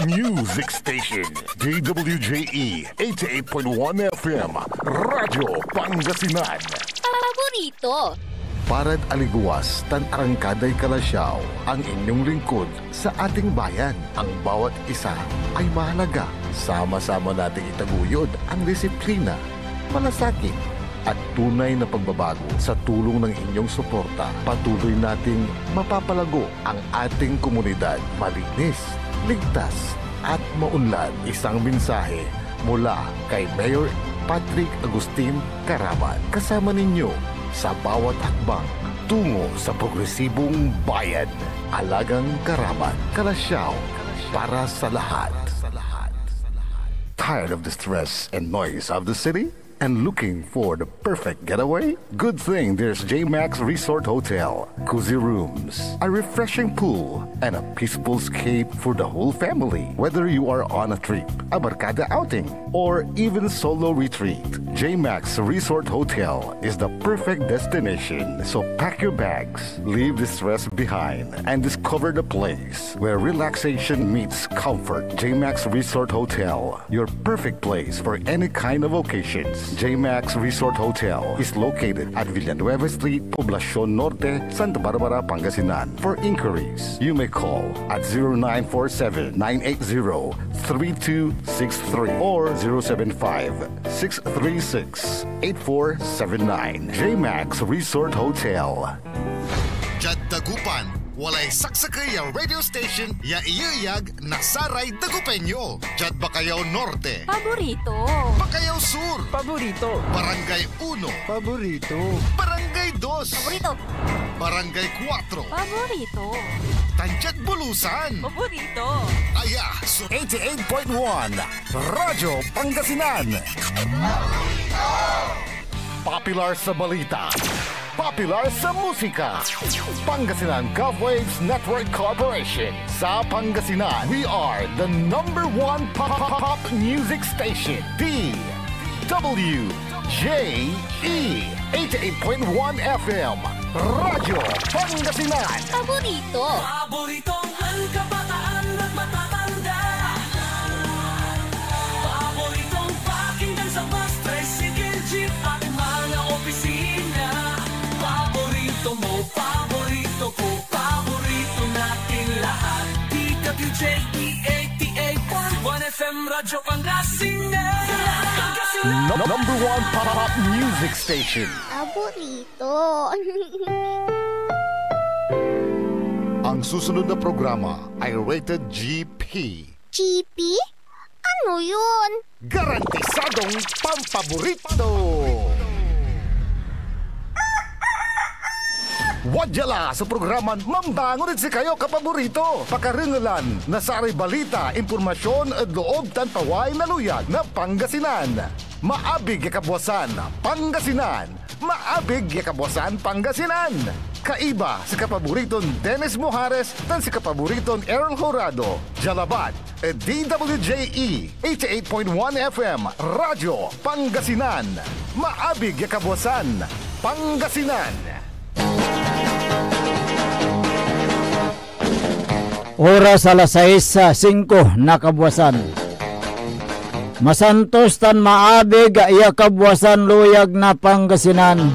Music Station, DWJE 88.1 FM, Radyo Pangasinan. Paborito. Parad aliguas, tan arangkaday kalasyaw, ang inyong lingkod sa ating bayan. Ang bawat isa ay mahalaga. Sama-sama nating itaguyod ang disiplina, malasakit, at tunay na pagbabago. Sa tulong ng inyong suporta, patuloy nating mapapalago ang ating komunidad. Malinis, ligtas, at maunlad. Isang mensahe mula kay Mayor Patrick Agustin Caraman. Kasama ninyo sa bawat hakbang tungo sa progresibong bayan. Alagang Caraman, Kalasyaw, para sa lahat. Tired of the stress and noise of the city? And looking for the perfect getaway? Good thing there's J-Max Resort Hotel. Cozy rooms, a refreshing pool, and a peaceful escape for the whole family. Whether you are on a trip, a barkada outing, or even solo retreat, J-Max Resort Hotel is the perfect destination. So pack your bags, leave the stress behind, and discover the place where relaxation meets comfort. J-Max Resort Hotel, your perfect place for any kind of occasions. J-Max Resort Hotel is located at Villanueva Street, Poblacion Norte, Santa Barbara, Pangasinan. For inquiries, you may call at 0947-980-3263 or 075-636-8479. J-Max Resort Hotel. Jad Dagupan, walay saksakay ang radio station ya iyayag nasaray Dagupenyo. Jad Bacayao Norte. Paborito. Bacayao Sur. Paborito. Barangay 1. Paborito. Barangay 2. Paborito. Barangay 4. Paborito. Tanchat Bulusan. Paborito. Aya, so 88.1 Radyo Pangasinan. Popular sa balita, popular sa musika. Pangasinan Govwaves Network Corporation. Sa Pangasinan, we are the #1 pop music station. DWJE 88.1 FM. Radyo Pangasinan. Paborito. Paboritong ang kabataan at matatanda. Paboritong pakinggan sa bus, tricycle, jeep at mga opisina. Paborito mo, paborito ko, paborito natin lahat. DWJE 88.1 FM, Radyo Pangasinan. #1 pop music station. Paborito. Ang susunod na programa ay rated GP. GP? Ano yun? Garantisadong pampaborito. Wadyala sa programan Mambangon si kayo kapaborito. Pakaringalan na sa aray balita, impormasyon at loob tanpaway na luyag na Pangasinan. Maabig yakabwasan Pangasinan. Maabig yakabwasan Pangasinan. Kaiba si kapaboriton Dennis Mojares dan si kapaboriton Errol Horado. Jalabat at DWJE 88.1 FM Radyo Pangasinan. Maabig yakabwasan Pangasinan. Oras alas 6:05 na kabwasan. Masantos tan maabig iya kabwasan luyag na Pangasinan.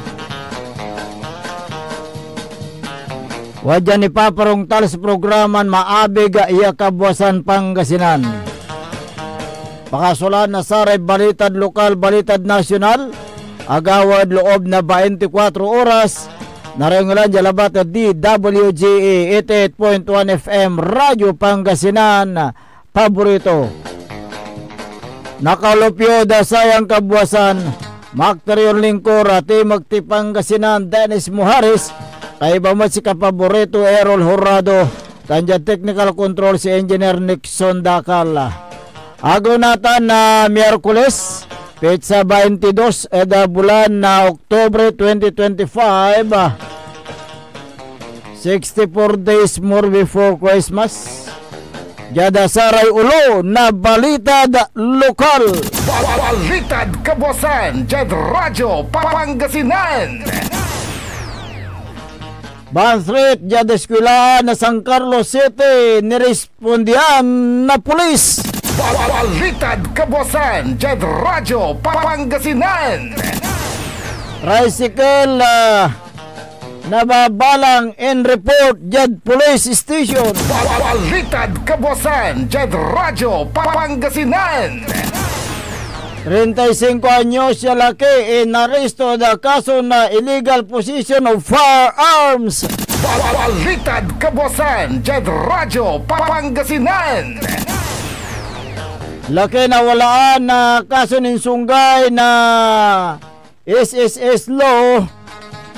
Wadya ni paparong tal sa programan maabig iya kabwasan Pangasinan. Pakasulan na saray balitad lokal, balitad nasyonal. Agawad loob na 24 oras. Narangalan jalabat at DWJE 88.1 FM Radyo Pangasinan. Paborito. Nakalupyo da sayang kabwasan Makterior Lingkor at Magti Pangasinan Dennis Mojares. Kay bamat si kapaborito Errol Horado. Tanja technical control si Engineer Nixon Dakal. Ago natan na Miyerkules Petsa 22 eda bulan na Oktubre 2025. 64 days more before Christmas. Jada saray ulo na balitad lokal. Balitad kabwasan Jad Radyo Pangasinan. Ban Street, dyan eskwilaan na San Carlos City, nirespondihan na pulis. Balitad kabuasan, dyan radyo Pangasinan. Tricycle nababalang in report dyan police station. Balitad kabuasan, dyan radyo Pangasinan. 35 anyos siya laki inaresto na kaso na illegal possession of firearms. Balitad kabuasan, dyan radyo Pangasinan. Laki na walaan na kaso ng sunggay na SSS law,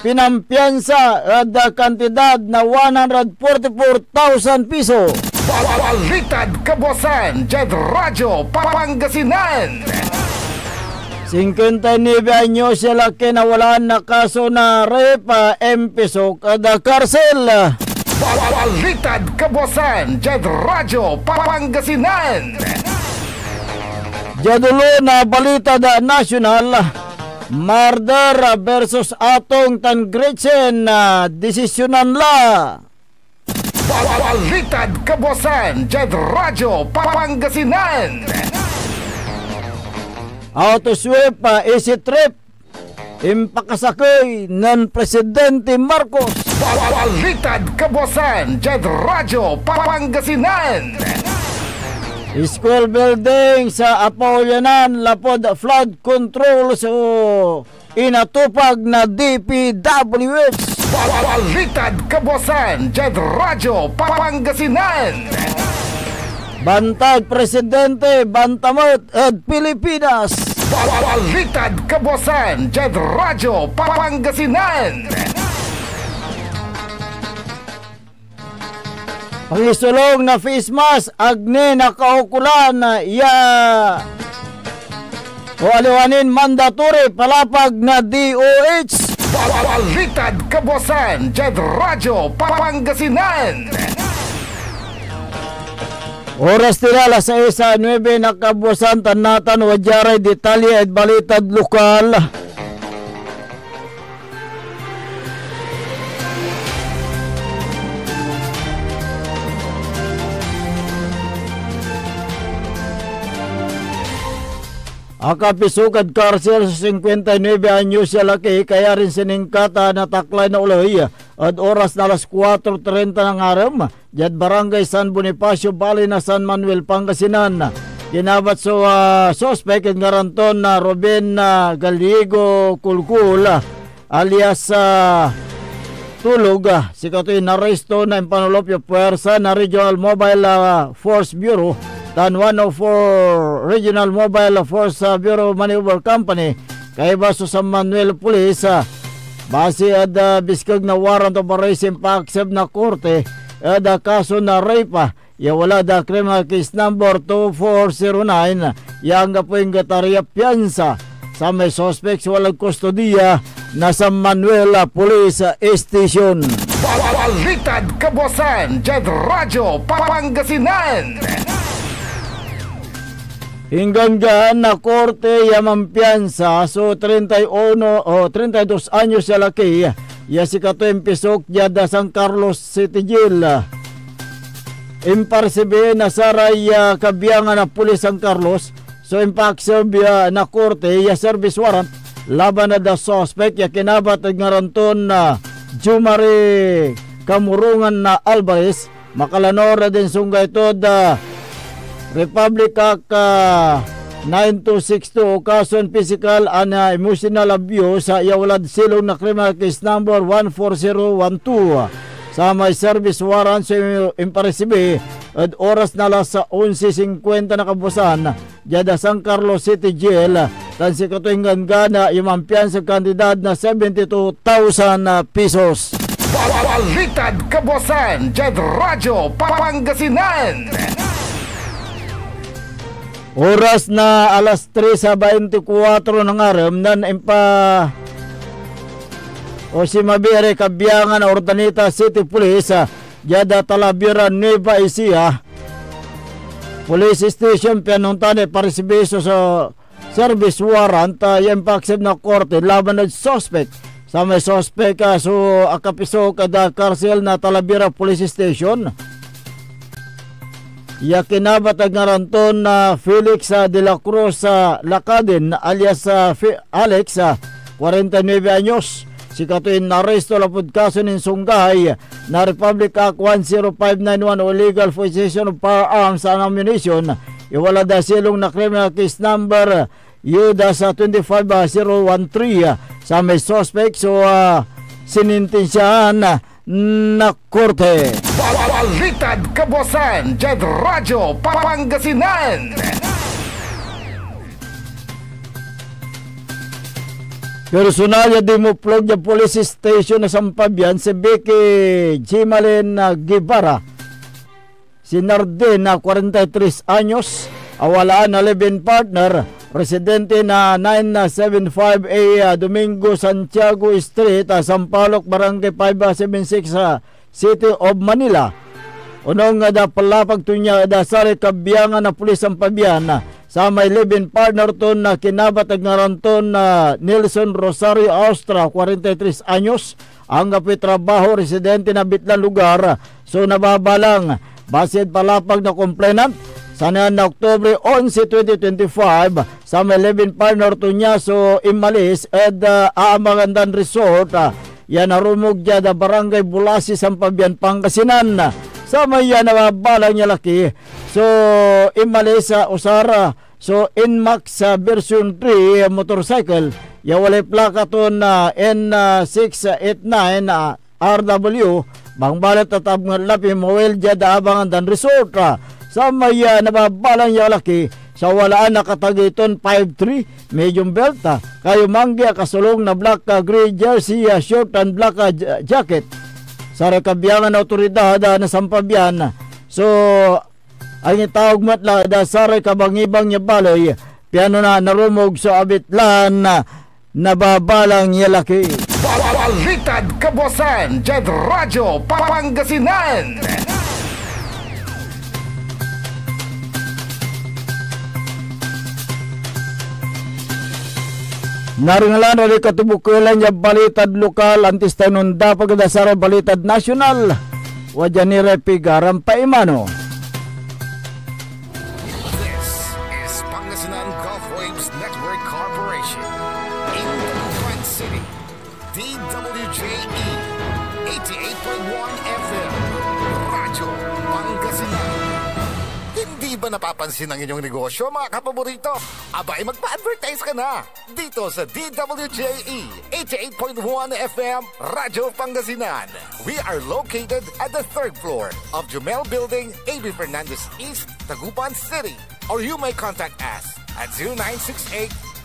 pinampiyansa at kantidad na 144,000 piso. Balitad kabuasan, dyan radyo Pangasinan. 59 anyos siya laki na walaan na kaso na rape, empesok at karsel. Balitad kabuasan, dyan radyo Pangasinan. Jadulo na balita da national, murder versus atong Tan Gretchen na desisyonan la. Balitad kabuasan, dyan radyo Pangasinan. Autosweep, easy trip, impakasakay ng Presidente Marcos. Balitad kabuasan, dyan radyo Pangasinan. School building sa Apolyanan, lapod flood control so inatupag na DPWH. Balitad kabuasan, dyan radyo Pangasinan. Bantag Presidente, Bantamot at Pilipinas. Balitad kabuasan, dyan radyo Pangasinan. Pangisulong na face mask, agne na kaukulan o aliwanin mandatory palapag na DOH. Balitad kabuasan, dyan radyo Pangasinan. Oras tila alas 6:09 na kabuasan tanatan wajaray detalye at balitad lokal. Akapisukat karsel sa 59 anyos siya laki kaya rin siningkata na taklay na uloy at oras na alas 4:30 ng araw dyan barangay San Bonifacio Bali na San Manuel Pangasinan. Kinabat so suspect ng garanton na Ruben Gallego Kulkul alias Tulog si katoy naresto na impanulopyo puwersa na Regional Mobile Force Bureau tan 104 Regional Mobile Force Bureau Maneuver Company kay baso sa Manuel Police base at biskag na warrant of arrest pa-accept na korte at kaso na rape wala da criminal case number 2409 yang po yung gatarya piyansa sa may suspects walang kustodiya na sa Manuel Police Station. Balitad kabuasan, dyan radyo Pangasinan. Hinggang gaan na korte yamampiyansa so 32 anyos siya laki si kato empisok yada San Carlos City Jail. Imparsibe na saray kabiyangan na pulis San Carlos so impakserbe na korte service warrant laban na da suspect kinabat at ngaranton na Jumari Kamurungan na Alvarez makalanora din sunggay to da Republic Act 9262 kason physical and emotional abuse sa iawalad silong na criminal case number 14012 sa may service warrant sa imparesibe at oras na alas 11:50 na kabusan dyan San Carlos City Jail tan si katuingan gana imampiyan sa kandidad na 72,000 pesos. Balitad kabuasan, dyan radyo Pangasinan. Oras na alas 3:24 ng araw nan si Mabere kabiyangan na Ordaneta City Police Yada Talavera Nueva Ecija Police Station pianuntane parisibeso sa service warrant yung paksib na korte laban ng suspect sa may suspect so akapiso kada karsel na Talavera Police Station. Ya kinabatag nga ranton na Felix de la Cruz Lacadin alias Alex 49 anyos. Si katuin na aresto lapod kaso nin sunggay na Republic Act 10591 o illegal possession of firearms and ammunition. Iwala da silong na criminal case number Yuda sa 25013 sa may suspect so sinintensyahan na korte. Balitad Kabuasan, Jed Radyo, Pangasinan. Personal ya dimuplog ya police station na Sampabian si Becky Jimalin Guevara. Si Narden na 43 anyos, awalaan na live-in partner, residente na 975A Domingo Santiago Street, Sampaloc, Barangay 576 City of Manila. Unong nga da palapag tunya da sari kabiyangan na pulis Sampabian sa may live-in partner ton na kinabatag nga ranton na Nelson Rosario Austra, 43 anyos, ang trabaho residente na bitlang lugar. So nababalang basid palapag na complainant sana na Oktubre 11, 2025 sa may live-in partner to niya so imalis at Aamangandan Resort yan narumog dya da Barangay Bulasi Sampabian, Pangasinan sa may nababalang niya laki so imalis sa Usara so Inmax version 3 motorcycle ya walay plaka to na N689 RW bangbalat tatab nga lapi mawel dya da Aamangandan Resort sa may nababalang niya laki sa walaan nakatagiton 5'3", medium belt kayo mangga kasulong na black gray jersey short and black jacket sa rekabiyangan na otoridad na Sampabian. So ang itawag matla da sa rekabangibang niya baloy piano na narumog sa abitlan nababalang niya laki. Balitad Kabuasan, Jed Radyo, Pangasinan. Naringalan ulit katubukulan niya balitad lokal antis tanunda pagdasara balitad nasyonal wajan ni Repigaram Paimano. This is Pangasinan Gulf Waves Network Corporation in Dagupan City. DWJE 88.1 FM Radyo Pangasinan. Hindi ba napapansin ang inyong negosyo, mga kapaborito? Abay, magpa-advertise ka na dito sa DWJE 88.1 FM Radyo Pangasinan. We are located at the 3rd floor of Jumel Building, A.B. Fernandez East, Dagupan City. Or you may contact us at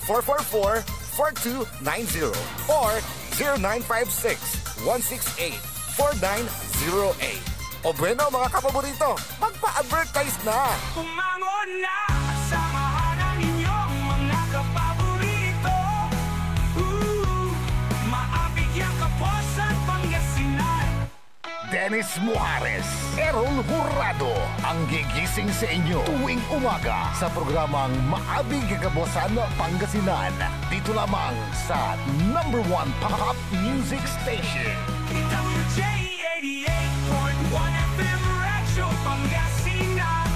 0968-444-4290 or 0956-168-4908. O bueno, mga kapaborito, magpa-advertise na! Umangon na, samahan ang inyong mga kapaborito. Maabigyan ka po sa Pangasinan. Dennis Muhares, Errol Hurado, ang gigising sa inyo tuwing umaga sa programang Maabig Kabuasan Pangasinan. Dito lamang sa #1 Pop Music Station. DWJE 88.1 FM Radyo Pangasinan.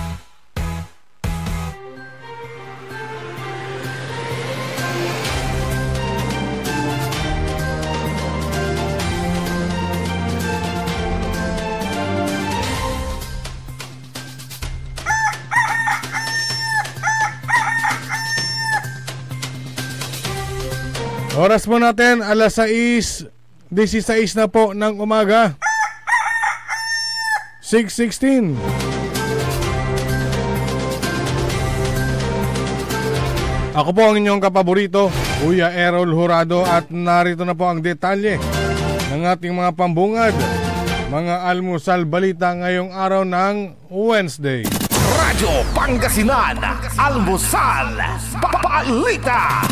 Oras po natin, alas 6:16 na po ng umaga. 6:16. Ako po ang inyong kapaborito, Kuya Errol Hurado, at narito na po ang detalye ng ating mga pambungad, mga almusal balita ngayong araw ng Wednesday. Radyo Pangasinan, Almusal Balita.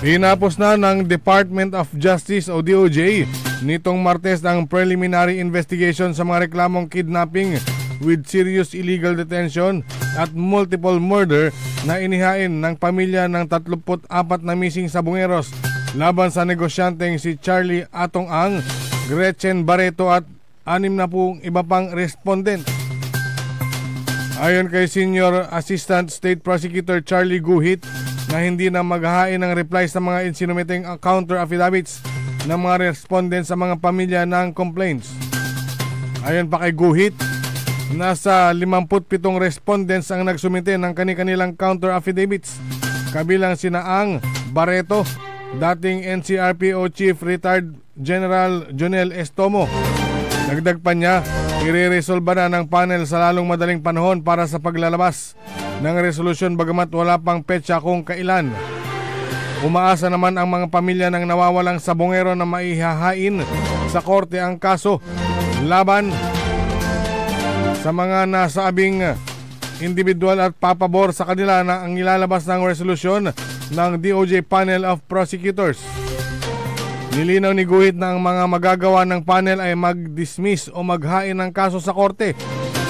Hinapos na ng Department of Justice o DOJ nitong Martes ang preliminary investigation sa mga reklamong kidnapping with serious illegal detention at multiple murder na inihain ng pamilya ng 34 na missing sabongeros laban sa negosyanteng si Charlie Atong Ang, Gretchen Barreto at 60 iba pang respondent. Ayon kay Senior Assistant State Prosecutor Charlie Guhit na hindi na maghahain ng reply sa mga insinumating counter affidavits ng mga respondent sa mga pamilya ng complaints. Ayon pa kay Guhit, nasa 57 respondents ang nagsumite ng kani-kanilang counter affidavits, kabilang sina Ang, Barreto, dating NCRPO Chief Retired General Jonel Estomo. Dagdag pa niya, ireresolba na ng panel sa lalong madaling panahon para sa paglalabas ng resolusyon bagamat wala pang petsa kung kailan. Umaasa naman ang mga pamilya ng nawawalang sabongero na maihahain sa korte ang kaso laban sa mga nasaabing individual at papabor sa kanila na ang ilalabas ng resolusyon ng DOJ Panel of Prosecutors. Nilinaw ni Guhit na ang mga magagawa ng panel ay mag-dismiss o maghain ng kaso sa korte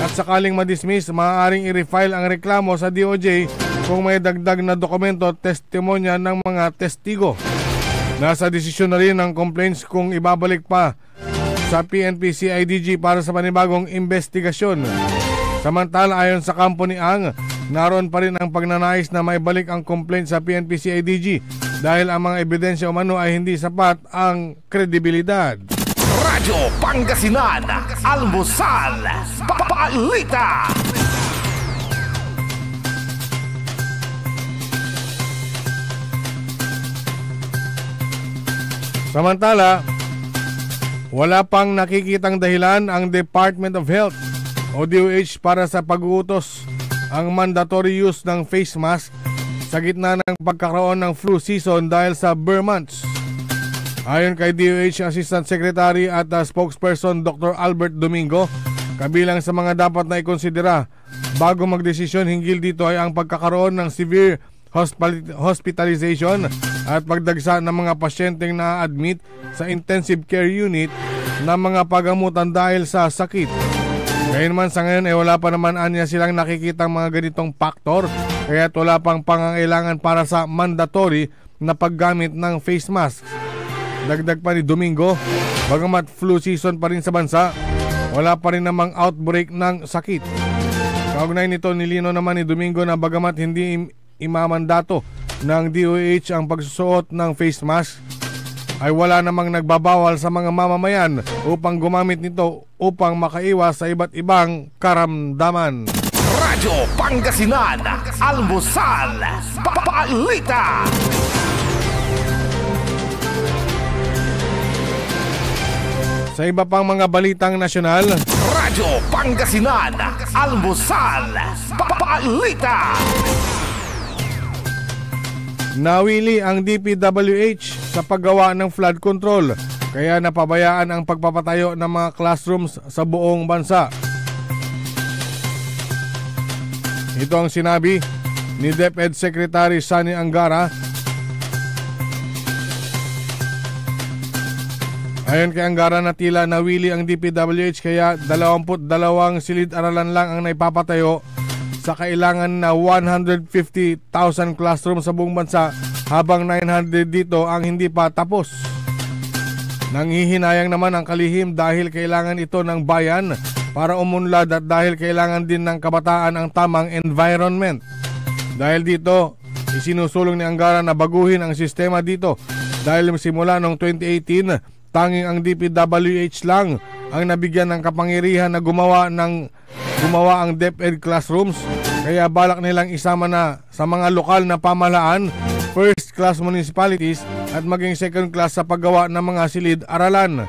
at sakaling ma-dismiss, maaaring i-refile ang reklamo sa DOJ kung may dagdag na dokumento at testimonya ng mga testigo. Nasa desisyon na rin ng complaints kung ibabalik pa sa PNP-CIDG para sa panibagong investigasyon. Samantala, ayon sa kampo ni Ang, naroon pa rin ang pagnanais na maibalik ang complaint sa PNP-CIDG dahil ang mga ebidensya umano ay hindi sapat ang kredibilidad. Radyo Pangasinan, Almusal, Balita. Samantala, wala pang nakikitang dahilan ang Department of Health o DOH para sa pag-uutos ang mandatory use ng face mask sa gitna ng pagkakaroon ng flu season dahil sa bare months. Ayon kay DOH Assistant Secretary at spokesperson Dr. Albert Domingo, kabilang sa mga dapat na ikonsidera bago magdesisyon hinggil dito ay ang pagkakaroon ng severe hospitalization at pagdagsa ng mga pasyenteng na-admit sa intensive care unit na mga pagamutan dahil sa sakit. Gayunman sa ngayon ay wala pa naman anya silang nakikitang mga ganitong faktor, kaya wala pang pangangailangan para sa mandatory na paggamit ng face mask. Dagdag pa ni Domingo, bagamat flu season pa rin sa bansa, wala pa rin namang outbreak ng sakit. Kaugnay nito, nilino naman ni Domingo na bagamat hindi imamandato ng DOH ang pagsusuot ng face mask, ay wala namang nagbabawal sa mga mamamayan upang gumamit nito upang makaiwas sa iba't ibang karamdaman. Radyo Pangasinan, Almusal, Balita. Sa iba pang mga balitang nasyonal, Radyo Pangasinan, Almusal, Balita. nawili ang DPWH sa paggawa ng flood control, kaya napabayaan ang pagpapatayo ng mga classrooms sa buong bansa. Ito ang sinabi ni DepEd Secretary Sani Angara. Ayon kay Angara na tila nawili ang DPWH kaya 22 silid-aralan lang ang naipapatayo sa kailangan na 150,000 classrooms sa buong bansa, habang 900 dito ang hindi pa tapos. Nanghihinayang naman ang kalihim dahil kailangan ito ng bayan para umunlad at dahil kailangan din ng kabataan ang tamang environment. Dahil dito, isinusulong ni Angara na baguhin ang sistema dito dahil simula noong 2018, tanging ang DPWH lang ang nabigyan ng kapangyarihan na gumawa ang DepEd classrooms, kaya balak nilang isama na sa mga lokal na pamahalaan, first class municipalities at maging second class sa paggawa ng mga silid-aralan.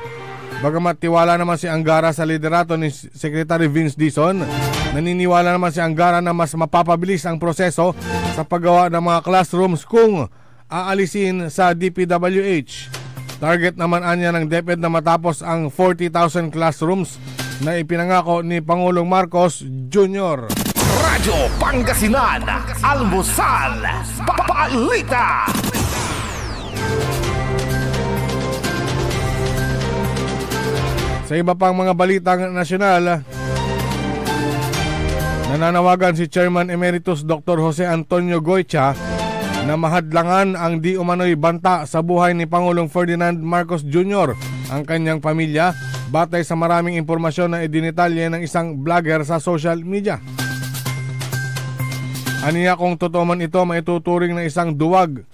Bagamat tiwala naman si Angara sa liderato ni Secretary Vince Dizon, naniniwala naman si Angara na mas mapapabilis ang proseso sa paggawa ng mga classrooms kung aalisin sa DPWH. Target naman anya ng DepEd na matapos ang 40,000 classrooms na ipinangako ni Pangulong Marcos Jr. Radyo Pangasinan, Almusal, Balita. Sa iba pang mga balitang nasyonal, nananawagan si Chairman Emeritus Dr. Jose Antonio Goycha na mahadlangan ang di umano'y banta sa buhay ni Pangulong Ferdinand Marcos Jr. ang kanyang pamilya batay sa maraming impormasyon na idinitalye ng isang vlogger sa social media. Aniya kung totoo man ito, maituturing na isang duwag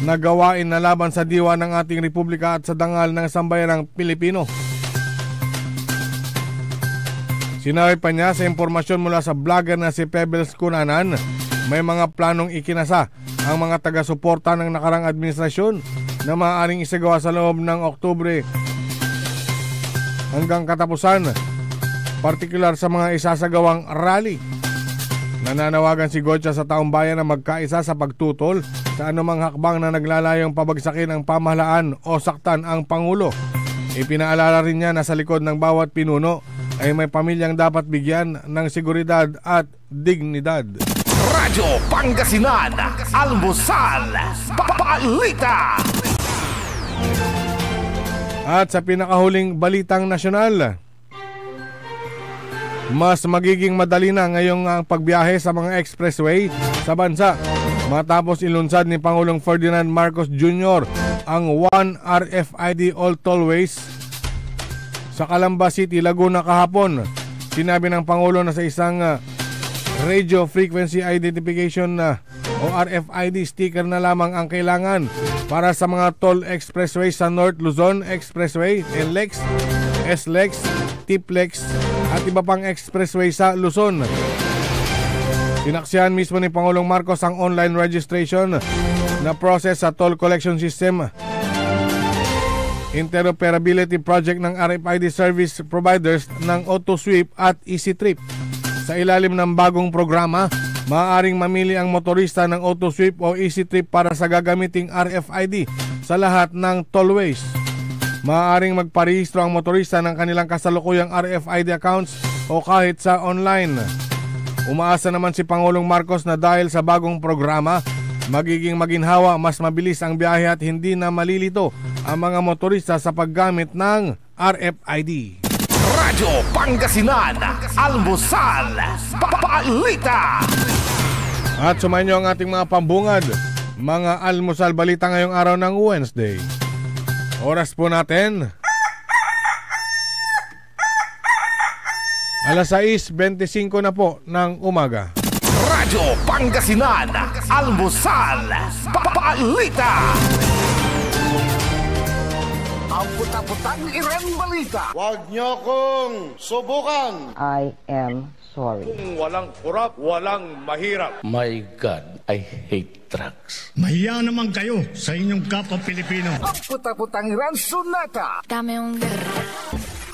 na gawain na laban sa diwa ng ating republika at sa dangal ng sambayanang Pilipino. Sinabi pa niya sa impormasyon mula sa vlogger na si Pebbles Cunanan, may mga planong ikinasa ang mga taga-suporta ng nakarang administrasyon na maaaring isagawa sa loob ng Oktubre hanggang katapusan, partikular sa mga isasagawang rally. Nananawagan si Gotcha sa taong bayan na magkaisa sa pagtutol sa anumang hakbang na naglalayong pabagsakin ang pamahalaan o saktan ang Pangulo. Ipinaalala rin niya na sa likod ng bawat pinuno ay may pamilyang dapat bigyan ng seguridad at dignidad. Radyo Pangasinan, Almusal, Balita. At sa pinakahuling balitang nasyonal, mas magiging madali na ngayong ang pagbiyahe sa mga expressway sa bansa matapos ilunsad ni Pangulong Ferdinand Marcos Jr. ang 1 RFID all tollways sa Calamba City, Laguna kahapon. Sinabi ng Pangulo na sa isang Radio Frequency Identification o RFID sticker na lamang ang kailangan para sa mga toll expressway sa North Luzon Expressway, NLEX, SLEX, TIPLEX at iba pang expressway sa Luzon. Sinaksihan mismo ni Pangulong Marcos ang online registration na process sa toll collection system interoperability project ng RFID service providers ng AutoSweep at EasyTrip. Sa ilalim ng bagong programa, maaaring mamili ang motorista ng AutoSweep o EasyTrip para sa gagamiting RFID sa lahat ng tollways. Maaaring magparehistro ang motorista ng kanilang kasalukuyang RFID accounts o kahit sa online. Umaasa naman si Pangulong Marcos na dahil sa bagong programa, magiging maginhawa, mas mabilis ang biyahe at hindi na malilito ang mga motorista sa paggamit ng RFID. Radyo Pangasinan, Almusal, Balita. At sumayin niyo ang ating mga pambungad, mga almusal balita ngayong araw ng Wednesday. Oras po natin 6:25 na po ng umaga. Radyo Pangasinan, Almusal, Balita. Ang puta-putang Iran Balita. Huwag niyo kong subukan. I am sorry. Kung walang kurap, walang mahirap. My God, I hate drugs. Mahiya naman kayo sa inyong kapwa Pilipino. Ang puta-putang Iran Sunata. Dame yung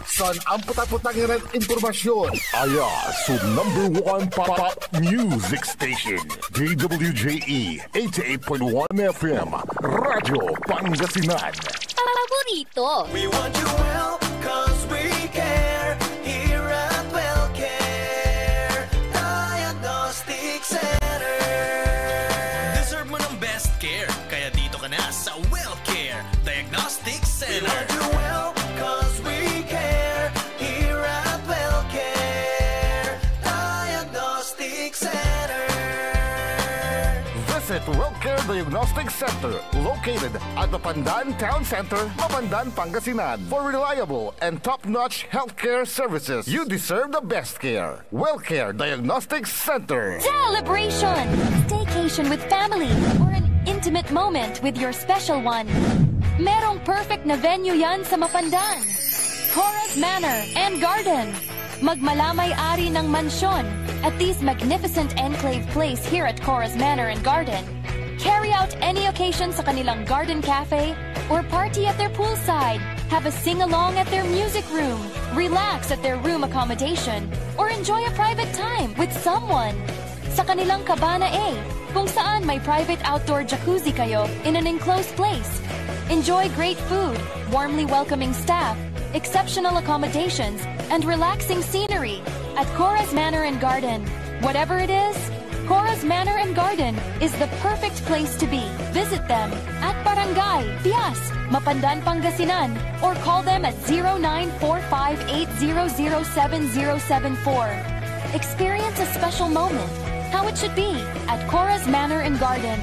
Son, ang puta-putang Iran Informasyon. Aya sa #1 pop music station, DWJE 88.1 FM, Radyo Pangasinan. paborito. We want you well, cause we care. Here at WellCare Diagnostic Center. Deserve mo ng best care, kaya dito ka na sa WellCare Diagnostic Center. We want you well, cause we care. Here at WellCare Diagnostic Center. Visit WellCare Diagnostic Center, located at the Pandan Town Center, Mapandan, Pangasinan. For reliable and top-notch healthcare services, you deserve the best care. WellCare Diagnostic Center. Celebration! Staycation with family or an intimate moment with your special one. Merong perfect na venue yan sa Mapandan. Coraz Manor and Garden. Magmalamay-ari ng mansyon at this magnificent enclave place here at Coraz Manor and Garden. Carry out any occasion sa kanilang garden cafe or party at their poolside. Have a sing-along at their music room. Relax at their room accommodation or enjoy a private time with someone. Sa kanilang Cabana A, kung saan may private outdoor jacuzzi kayo in an enclosed place. Enjoy great food, warmly welcoming staff, exceptional accommodations, and relaxing scenery at Coraz Manor and Garden. Whatever it is, Coraz Manor and Garden is the perfect place to be. Visit them at Barangay Pias, Mapandan, Pangasinan, or call them at 0945-800-7074. Experience a special moment, how it should be, at Coraz Manor and Garden.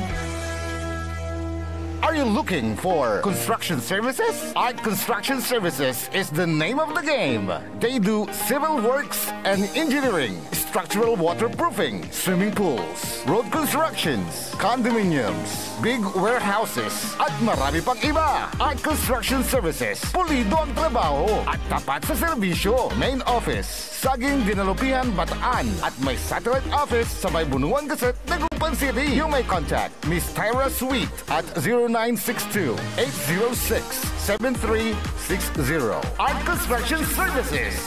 Are you looking for construction services? Art Construction Services is the name of the game. They do civil works and engineering, structural waterproofing, swimming pools, road constructions, condominiums, big warehouses, at marami pang iba. Art Construction Services, pulido ang trabaho at tapat sa serbisyo. Main office, Saging Dinalupihan, Bataan, at may satellite office sa may Bunuan Gazette, Dagupan City. You may contact Miss Tyra Sweet at 0962-806-7360. Art Construction Services.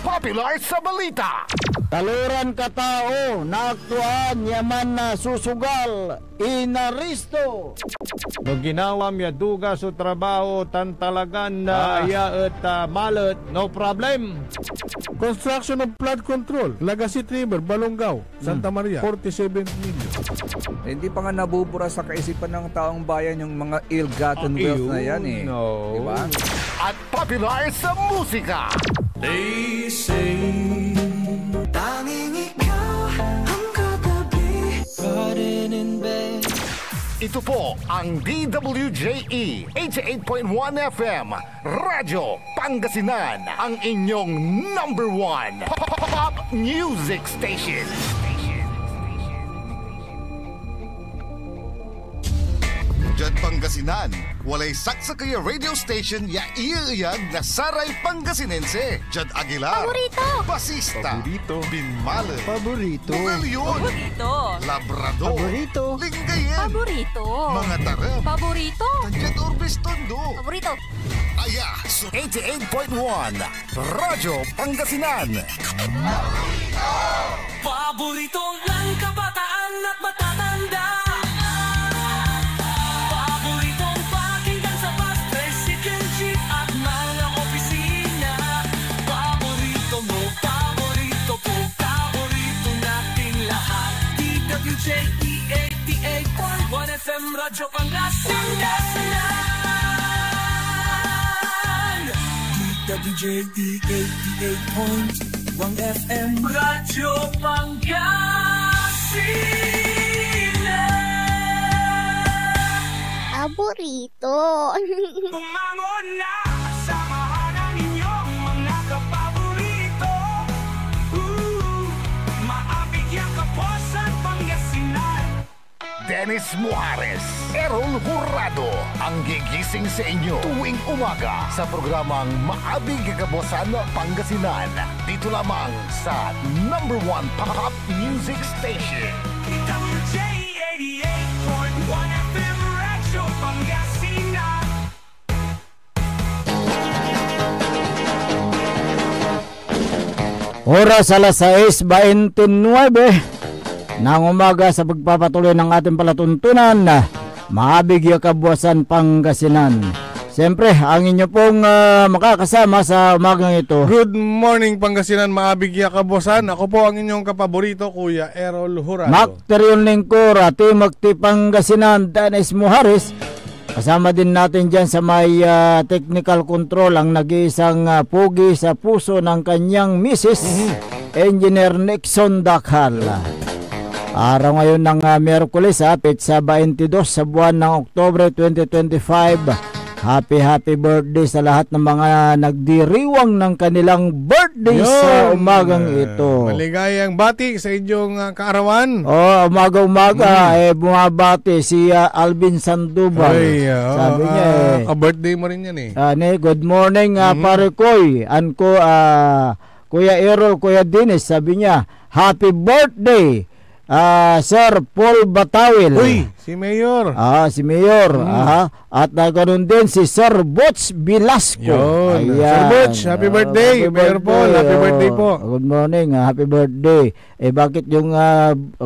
Popular sa balita. Taluran katao na aktuan yaman na susugal inaristo. No ginawa miya duga sa trabaho tan talagan na iya at malet, no problem. Construction of flood control, Lagasit River, Balongaw, Santa Maria, 47 million. Hindi pa nga nabubura sa kaisipan ng taong bayan yung mga ill-gotten wealth na yan eh. No. Diba? At popular sa musika. They say tanging ikaw ang katabi, riding in bed. Ito po ang DWJE 88.1 FM Radyo Pangasinan, ang inyong number one pop music station. Diyan Pangasinan, walay saksa kaya radio station ya iiyag na Saray Pangasinense. Diyan Aguilar, Paborito. Basista, Paborito. Binmale, Paborito. Bugalyon, Paborito. Labrador, Paborito. Lingayen, Paborito. mga tarap, Paborito. Diyan Orbis Tondo. Paborito. Aya, so 88.1 Radyo Pangasinan. Paborito ng kabataan at matatanda. Paboritong pakinggan sa bus, tricycle, jeep at mga opisina. Paborito mo, paborito ko, paborito nating lahat. DWJE 88.1 FM Radyo Pangasinan. DWJE 88.1 FM Radyo Pangasinan. Paborito. Bumangon na, samahan ang inyong mga kapaborito. Maabigyan ka po sa Pangasinan. Dennis Muhares, Errol Hurado, ang gigising sa inyo tuwing umaga sa programang Maabig Kagabosan Pangasinan. Dito lamang sa number one pop music station. WJ88.1 FM Radyo Pangasinan. Oras alas 6:29 ng umaga sa pagpapatuloy ng ating palatuntunan na Maabig Kabuasan Pangasinan. Siyempre, ang inyo pong makakasama sa umagang ito. Good morning Pangasinan, Maabig Kabuasan. Ako po ang inyong kapaborito, Kuya Errol Hurado. Makterion Lingkor, Ati Magti Pangasinan, Dennis Muhares. Kasama din natin dyan sa may technical control ang nag-iisang pugi sa puso ng kanyang misis, Engineer Nixon Dakhal. Araw ngayon ng Miyerkules, petsa 22 sa buwan ng Oktubre 2025. Happy birthday sa lahat ng mga nagdiriwang ng kanilang birthday sa umagang ito. Maligayang bati sa inyong kaarawan. Umaga-umaga bumabati si Alvin Sandoval. Sabi niya ka-birthday mo rin yan good morning pare Koy. Anko Kuya Errol, Kuya Dennis, sabi niya, happy birthday Sir Paul Batawil. Uy, si Mayor. Si Mayor. At ganoon din si Sir Butch Velasco. Yun. Sir Butch, happy birthday. Mayor Paul, happy birthday po. Good morning, happy birthday. Bakit yung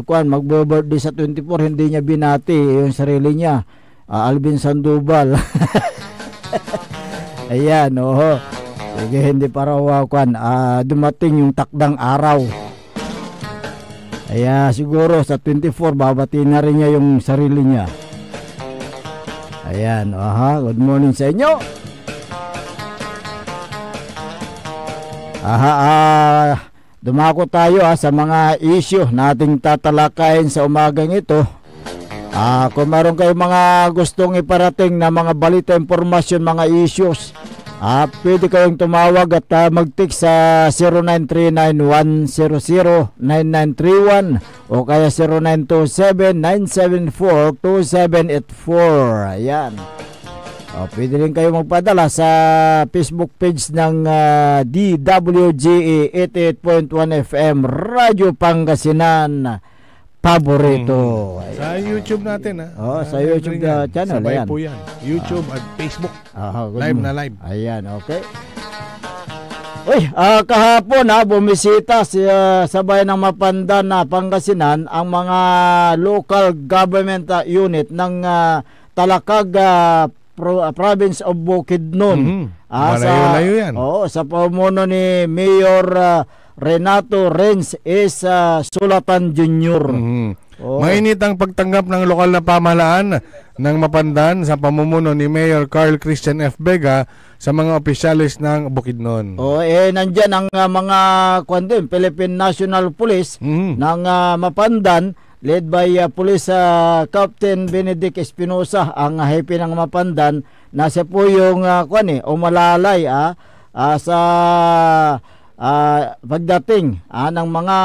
magbe-birthday sa 24 hindi niya binati yung sarili niya? Alvin Sandoval. Ayan, sige, hindi para dumating yung takdang araw. Siguro sa 24 babati na rin niya yung sarili niya. Ayan, good morning sa inyo. Dumako tayo sa mga issue nating tatalakayin sa umagang ito. Kung meron kayong mga gustong iparating na mga balita, impormasyon, mga issues, pwede kayong tumawag at mag-text sa 0939-100-9931 o kaya 0927-974-2784. Ayan. Pwede rin kayo magpadala sa Facebook page ng DWGE 88.1 FM Radyo Pangasinan Paborito. Sa YouTube natin sa YouTube channel. Sabay ayan. po yan. YouTube at Facebook. Live na live. Ayan, okay. Uy, kahapon bumisita sa bayan ng Mapandan na Pangasinan ang mga local government unit ng Talakag Province of Bukidnon. Malayo-layo yan. Sa pamuno ni Mayor Renato Renz Sulatan Jr. Mainit ang pagtanggap ng lokal na pamahalaan ng Mapandan sa pamumuno ni Mayor Carl Christian F. Vega sa mga opisyalis ng Bukidnon. Nandyan ang mga Philippine National Police ng Mapandan, led by Police Captain Benedict Espinosa, ang hepe ng Mapandan, na siya po yung umalalay sa pagdating ng mga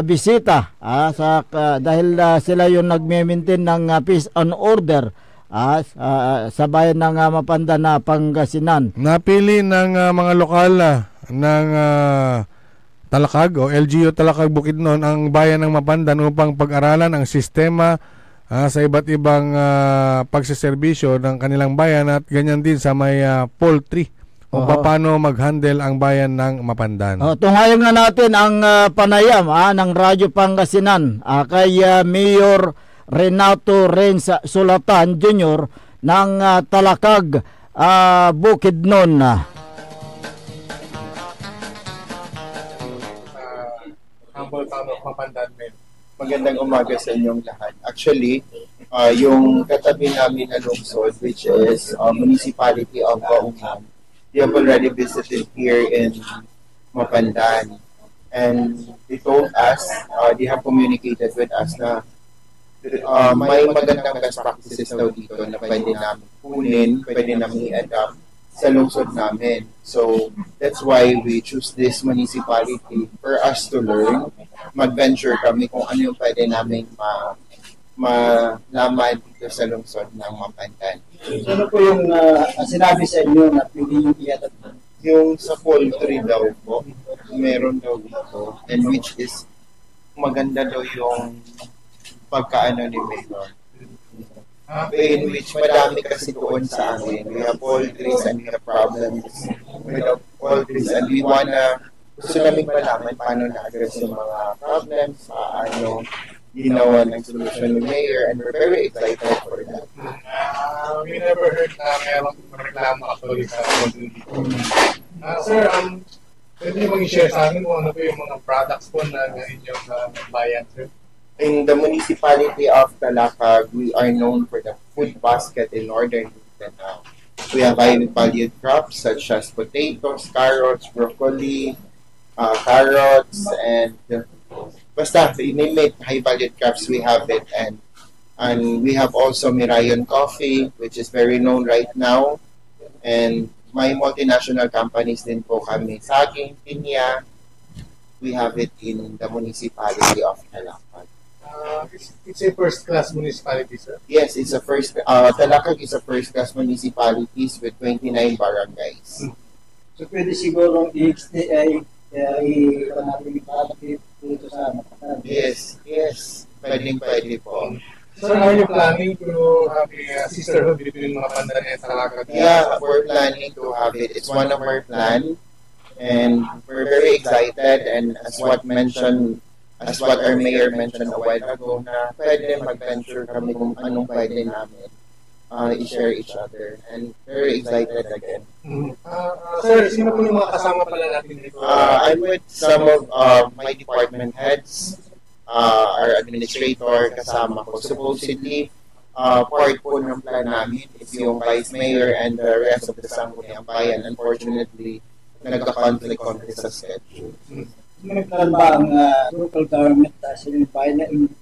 bisita dahil sila yung nagme-maintain ng peace and order sa bayan ng Mapandan na Pangasinan. Napili ng mga lokal ng Talakag o LGU Talakag Bukidnon ang bayan ng Mapandan upang pag-aralan ang sistema sa iba't ibang pagseserbisyo ng kanilang bayan at ganyan din sa may poultry o paano mag-handle ang bayan ng Mapandan. Tunghayan nga natin ang panayam ng Radyo Pangasinan kay Mayor Renato Renz Sulatan Jr. ng Talakag Bukidnon. Magandang umaga sa inyong lahat. Actually, yung katabi namin na lungsod, which is municipality of Baungan, they have already visited here in Mapandan. And they told us, they have communicated with us na may magandang best practices daw dito na pwede namin kunin, pwede namin i-adapt sa lungsod namin. So, that's why we choose this municipality for us to learn. Mag-venture kami kung ano yung pwede namin malaman dito sa lungsod ng Mapandan. So, ano po yung sinabi sa inyo na pwede yung i-adapt? Yung sa poultry daw po, meron daw dito, and which is maganda daw yung pagkaano ni Mayor. In which madami kasi doon sa amin. We have poultries and we have problems with the poultries, and we gusto namin malaman paano na-address yung mga problems, paano ginawa ng solution ni Mayor, and we're very excited for that. We never heard na mayroong reklamo actually sa poultry dito. Sir, pwede niyo mag-share sa amin kung ano po yung mga products po na inyong bayan, sir? In the municipality of Talakag, we are known for the food basket in northern Mindanao. We have highly valued crops such as potatoes, carrots, broccoli, carrots, and basta, name it, high valued crops, we have it. And we have also Mirayon Coffee, which is very known right now. And may multinational companies din po kami. Saging, Pinya, we have it in the municipality of Talakag. It's a first-class municipality, sir? Yes, it's a Talakag is a first-class municipalities with 29 barangays. So, pwede siguro i-natin dito sa Mapandan? Yes. Pwede po. Sir, are you planning to have a sisterhood between Mapandan and Talakag? Yeah, we're planning to have it. It's one of our plans, and we're very excited, and as what our mayor mentioned a while ago, na pwede mag-venture kami kung anong pwede namin i-share each other, and very excited again. Sir, sino po yung mga kasama pala natin dito? I'm with some of my department heads, our administrator, kasama ko. Supposedly, part po ng plan namin is yung vice mayor and the rest of the Sangguniang Bayan. Unfortunately, nagka-conflict sa schedule. May plan ba ang local government sila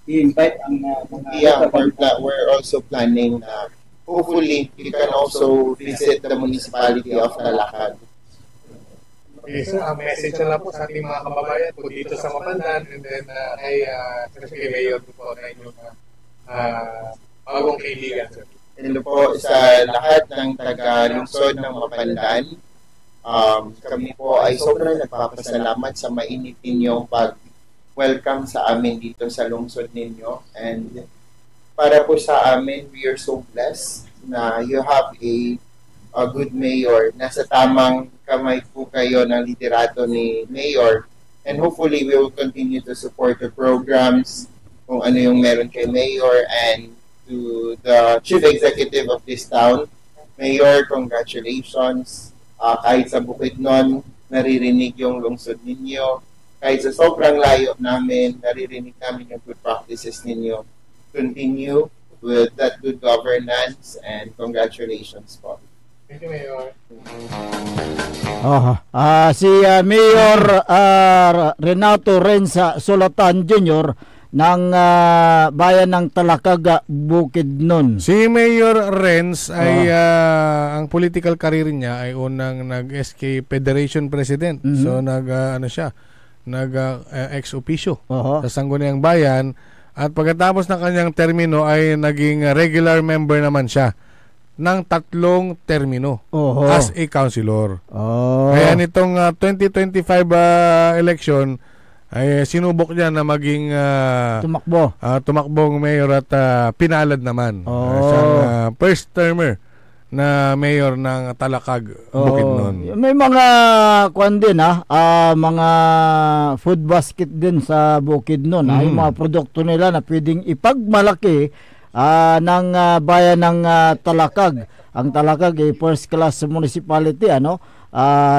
i-invite ang mga... Yeah, we're also planning na hopefully you can also visit the municipality of Talakag. Okay, so message na lang po sa ating mga kababayan po dito sa Mapandan and then kay Mayor po na inyong bagong kaibigan. Hello po sa lahat ng taga-lungsod ng Mapandan. Kami po ay sobrang nagpapasalamat sa mainit ninyong pag-welcome sa amin dito sa lungsod ninyo. And para po sa amin, we are so blessed na you have a good mayor. Nasa tamang kamay po kayo ng liderato ni Mayor. And hopefully, we will continue to support the programs kung ano yung meron kay Mayor and to the Chief Executive of this town. Mayor, congratulations. Kahit sa Bukidnon, naririnig yung lungsod ninyo. Kahit sa sobrang layo namin, naririnig namin yung good practices ninyo. Continue with that good governance and congratulations po. Thank you, Mayor. Si Mayor Renato Renza Sulatan Jr. ng bayan ng Talakag, Bukidnon. Si Mayor Renz ay ang political career niya ay unang nag-SK Federation President. So nag ex officio sa Sangguniang Bayan at pagkatapos ng kanyang termino ay naging regular member naman siya ng 3 termino as a councilor. Kaya nitong 2025 election ay sinubok niya na maging tumakbong mayor at pinalad naman. Siyang first termer na mayor ng Talakag, Bukidnon. May mga din mga food basket din sa Bukidnon. Yung mga produkto nila na pwedeng ipagmalaki ng bayan ng Talakag. Ang Talakag ay first class municipality,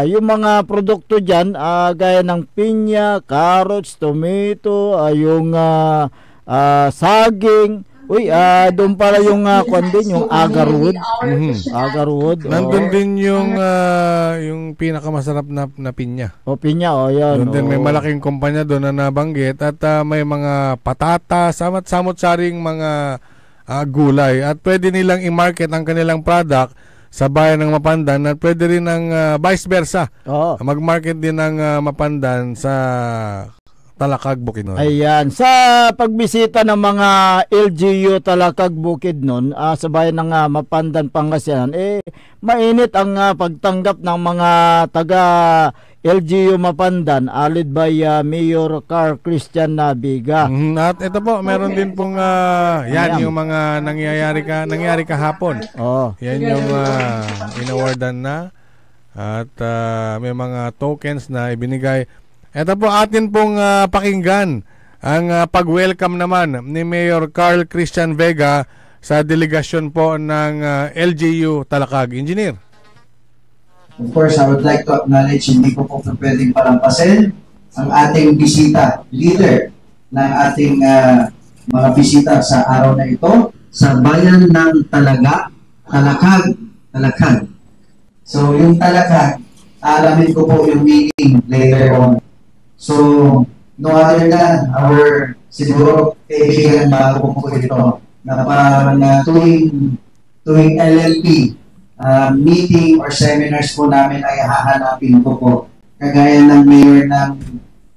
yung mga produkto diyan gaya ng pinya, carrots, tomato, yung saging. Doon pala yung yung agarwood. Agarwood. Nandun din yung pinakamasarap na pinya. Pinya, yan. Doon din may malaking kumpanya doon na nabanggit at may mga patata, samot-saring mga gulay at pwede nilang i-market ang kanilang product sa bayan ng Mapandan at pwede rin ng vice versa. Mag-market din ng Mapandan sa Talakag, Bukidnon. Ayan. Sa pagbisita ng mga LGU Talakag, Bukidnon sa bayan ng Mapandan, Pangasinan, mainit ang pagtanggap ng mga taga LGU Mapandan led by Mayor Carl Christian Nabiga. At ito po, meron din pong yan yung mga nangyayari kahapon. Yan yung inawardan na at may mga tokens na ibinigay. Ito po atin pong pakinggan ang pag-welcome naman ni Mayor Carl Christian Vega sa delegasyon po ng LGU Talakag. Engineer. Of course, I would like to acknowledge, hindi ko po pwedeng palampasin ang ating bisita, leader ng ating mga bisita sa araw na ito sa bayan ng Talakag. So, yung Talakag, alamin ko po yung meaning later on. So, no other than our siguro kaibigan bago po ito na parang tuwing LLP meeting or seminars po namin ay hahanapin ko po. Kagaya ng mayor ng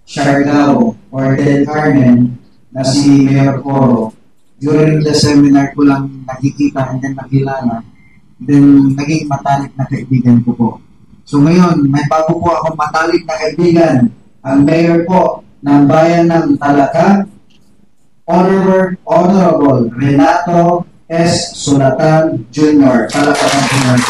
Siargao or Del Carmen na si Mayor Coro. During the seminar ko lang nakikita and then nakilala. Then naging matalik na kaibigan ko po. So ngayon, may bago po akong matalik na kaibigan. Ang mayor po ng bayan ng Talakag, Honorable Renato S. Sulatan Jr. Talakag Jr.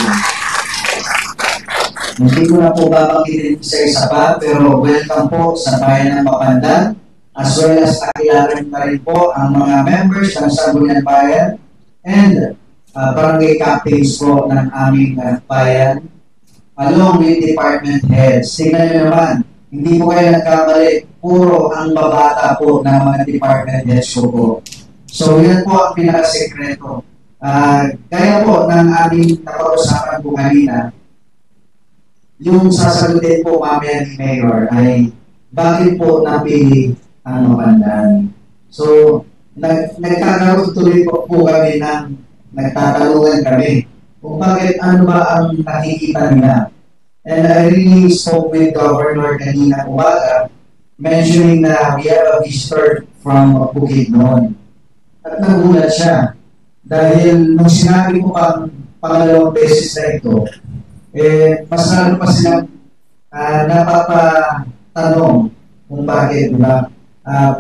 Hindi ko na po babanggitin isa-isa pa, pero welcome po sa bayan ng Mapandan, as well as nakilala na rin po ang mga members ng Sangguniang Bayan and barangay captains po ng aming bayan, along with department heads. Tingnan nyo naman, hindi po kayo nagkamali, puro ang babata po ng mga department heads po. So, yan po ang pinakasekreto. Kaya po ng aming napag-usapan po kanina, yung sasagutin po mamaya ni Mayor ay bakit po napili ang Mapandan. So, nagkakaroon tuloy po kami ng nagtatanungan kami kung bakit ano ba ang nakikita nila. And I really spoke with Governor kanina umaga, mentioning na we have a visitor from Bukidnon. At nagulat siya. Dahil nung sinabi ko pang pangalawang beses na ito, mas lalo pa silang napapatanong kung bakit, diba?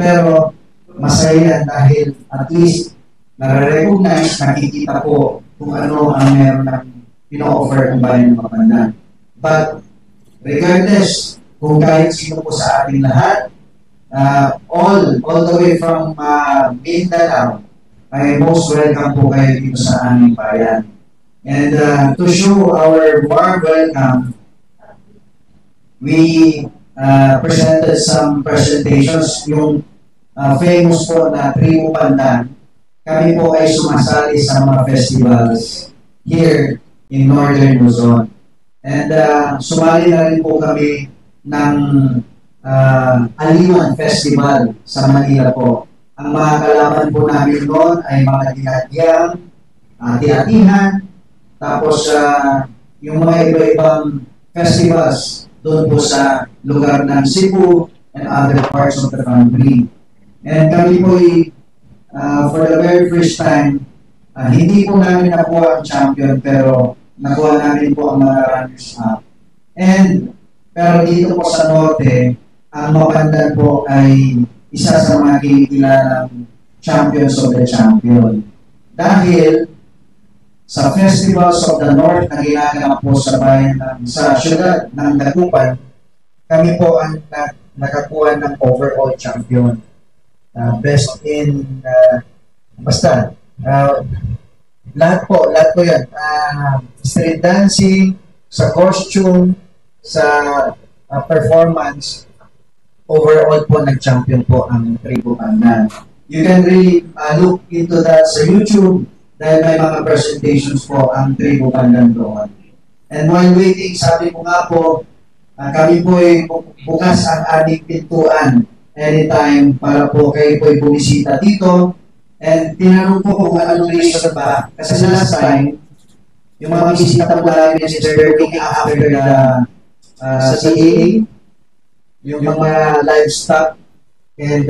Pero masaya dahil at least nare-recognize, nakikita po kung ano ang meron ng pino-offer ng bayan ng Mapandan. But regardless, kung kahit sino po sa ating lahat, all the way from Mindanao, ay most welcome po kayo dito sa aming bayan. And to show our warm welcome, we presented some presentations. Yung famous po na Tribu Pandan, kami po ay sumasali sa mga festivals here in Northern Luzon. And sumali na rin po kami ng Aliwan Festival sa Manila po. Ang mga kalaban po namin noon ay mga tinatyang, tinatihan, tapos yung mga iba-ibang festivals doon po sa lugar ng Cebu and other parts of the country. And kami po for the very first time, hindi po namin nakuha ang champion, pero nakuha namin po ang mga runners-up. Pero dito po sa Norte, ang Mapandan po ay isa sa mga kinikilalang champions of the champion. Dahil sa Festivals of the North na ginagawa po sa bayan sa syudad ng Dagupan, kami po ang nakakuha ng overall champion. Best in lahat po yan. Street dancing, sa costume, sa performance, overall po nag-champion po ang Tribu Pandan. You can really look into that sa YouTube dahil may mga presentations po ang Tribu Pandan doon. And while waiting, sabi ko nga po, kami po ay bukas ang aming pintuan anytime para po kayo po ay bumisita dito. And tinanong po kung anong reason ba. Kasi last time, yung mga bisita po namin is very after the CAA, yung mga livestock, and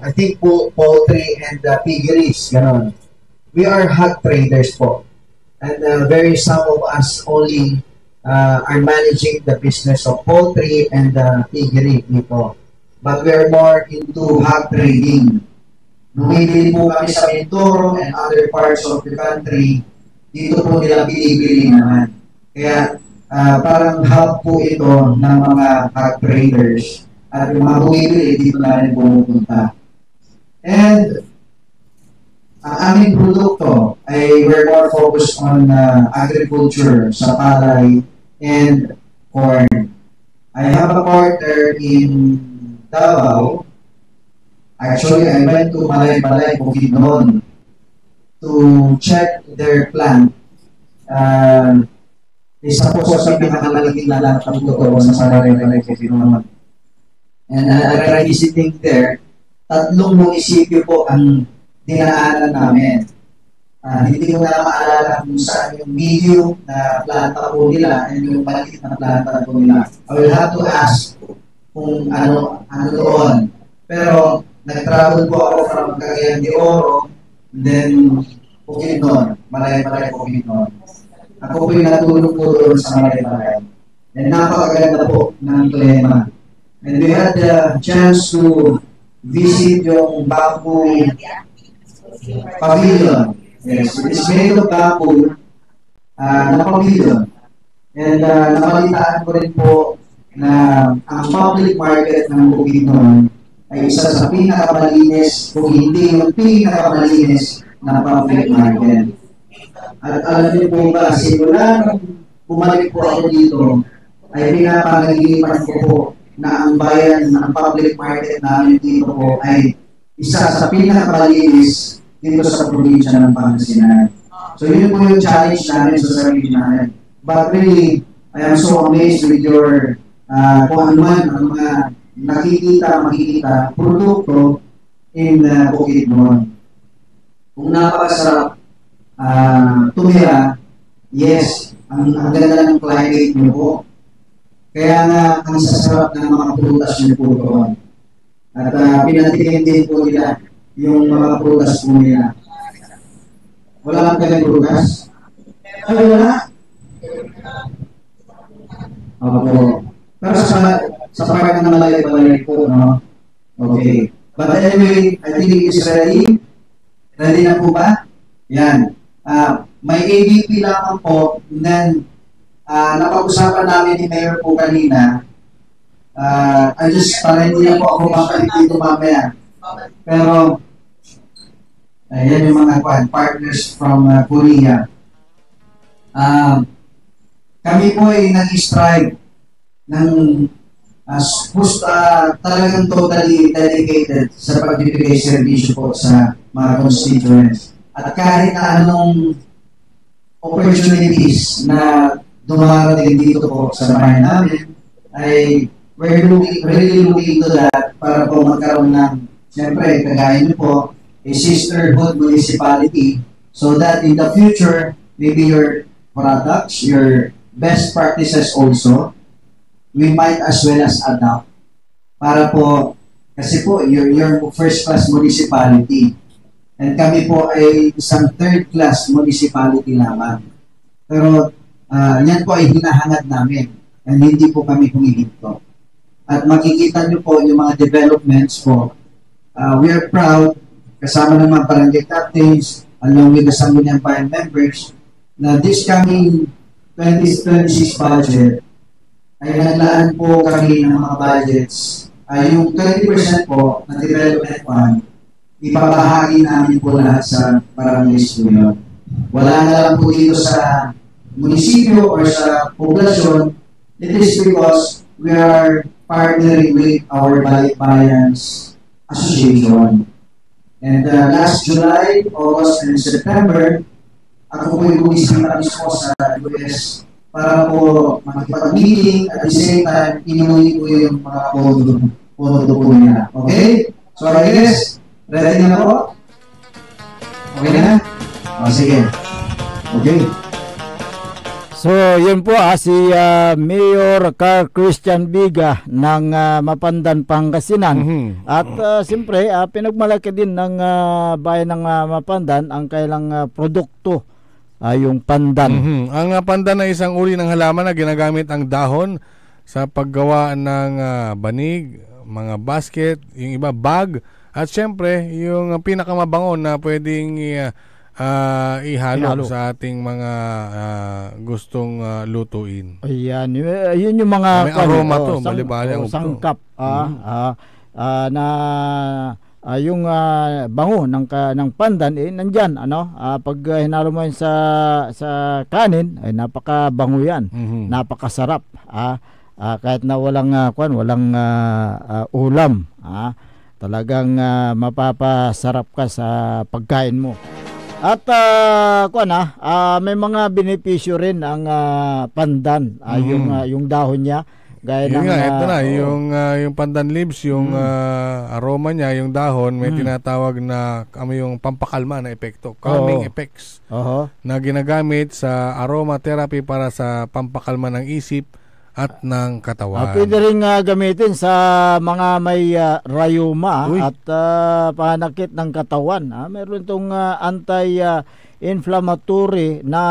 I think poultry and piggeries, gano'n. We are hog traders po. And some of us only are managing the business of poultry and piggery dito. But we are more into hog trading. Bumibili po kami sa Mindoro and other parts of the country, dito po nila binibili naman. Kaya parang hub po ito ng mga hog traders. At yung mga bumibili, dito na rin pumupunta. And ang aming produkto ay we're more focused on agriculture, sa palay, and corn. I have a partner in Davao. Actually, I went to Malay-Malay, Bukidnon, to check their plant. Isa po sa pinakamalaking lalakad ko sa Malay-Malay, Bukidnon. And I tried visiting there. 3 munisipyo po ang dinaanan namin. Hindi ko na maalala kung saan yung medium na planta po nila and yung maliit na planta po nila. I will have to ask kung ano doon. Pero nag-travel po ako from Cagayan de Oro, then Bukidnon, Malay-Malay, Bukidnon. Ako po yung natulog po doon sa Malay-Malay. And napakaganda po ng klima. And we had the chance to visit yung bamboo pavilion. Yes, it's made of bamboo na pavilion. And napalitaan ko rin po na ang public market ng Bukidnon ay isa sa pinakamalinis, kung hindi yung pinakamalinis na public market. At alam niyo po ba, simula nung bumalik po ako dito, ay pinapangagilipan ko po na ang bayan, ang public market namin dito po ay isa sa pinakamalinis dito sa probinsya ng Pangasinan. So yun po yung challenge namin sa sarili namin. But really, I am so amazed with your kung ano man ang mga makikita produkto in Bukidnon. Kung napakasarap tumira, yes, ang ganda ng climate nyo po. Kaya nga, ang sasarap ng mga prutas nyo po doon. At pinatikin din po nila yung mga prutas po nila. Wala lang kayong prutas? Ay, wala. Opo. Pero sa part ng malay-balay po, no? Okay. But anyway, I think it's ready. Ready na po ba? Yan. May AVP lamang po. And then, napag-usapan namin ni Mayor po kanina. Para hindi na po ako mapalit dito mamaya. Pero, yan yung mga partners from Korea. Kami po ay nag-strike ng talagang totally dedicated sa pagbibigay servisyo po sa mga constituents. At kahit na anong opportunities na dumarating dito po sa bahay namin, ay we're really looking to that para po magkaroon ng, siyempre, kagaya niyo po, a sisterhood municipality so that in the future, maybe your products, your best practices also, we might as well as adopt. Para po, kasi po, you're first-class municipality. And kami po ay isang third-class municipality lamang. Pero yan po ay hinahangad namin. And hindi po kami humihinto. At makikita nyo po yung mga developments po. We are proud, kasama ng mga barangay captains, along with the Sangguniang Bayan members, na this coming 2026 budget, ay naglaan po kami ng mga budgets. Yung 20% po na development fund, ipapahagi namin po lahat sa barangays po yun. Wala na lang po dito sa munisipyo or sa poblasyon. It is because we are partnering with our Bayans Association. And last July, August, and September, ako po yung bumisita mismo sa US para po makipag-meeting at the same time, inuwi po yung mga pondo po nila. Okay? So I guess, ready na po? Okay na? Sige. Okay. So, yun po si Mayor Carl Christian Biga ng Mapandan, Pangasinan. At siyempre, pinagmalaki din ng bayan ng Mapandan ang kailang produkto, yung pandan. Ang pandan ay isang uri ng halaman na ginagamit ang dahon sa paggawa ng banig, mga basket, yung iba bag, at siyempre, yung pinakamabango na pwedeng ihalo sa ating mga gustong lutuin. Ayan, yun yung mga may aroma to, malibali sangkap na yung bango ng pandan nandyan, pag hinalo mo yun sa kanin ay napakabango yan. Napakasarap, kahit na walang ulam, talagang mapapasarap ka sa pagkain mo. At may mga benepisyo rin ang pandan, yung dahon niya. Gaya ng ito na, yung pandan leaves, yung aroma niya, yung dahon, may tinatawag na yung pampakalma na epekto, calming effects, na ginagamit sa aromatherapy para sa pampakalma ng isip at ng katawan. Pwede rin gamitin sa mga may rayuma at panakit ng katawan. Meron itong anti-inflammatory na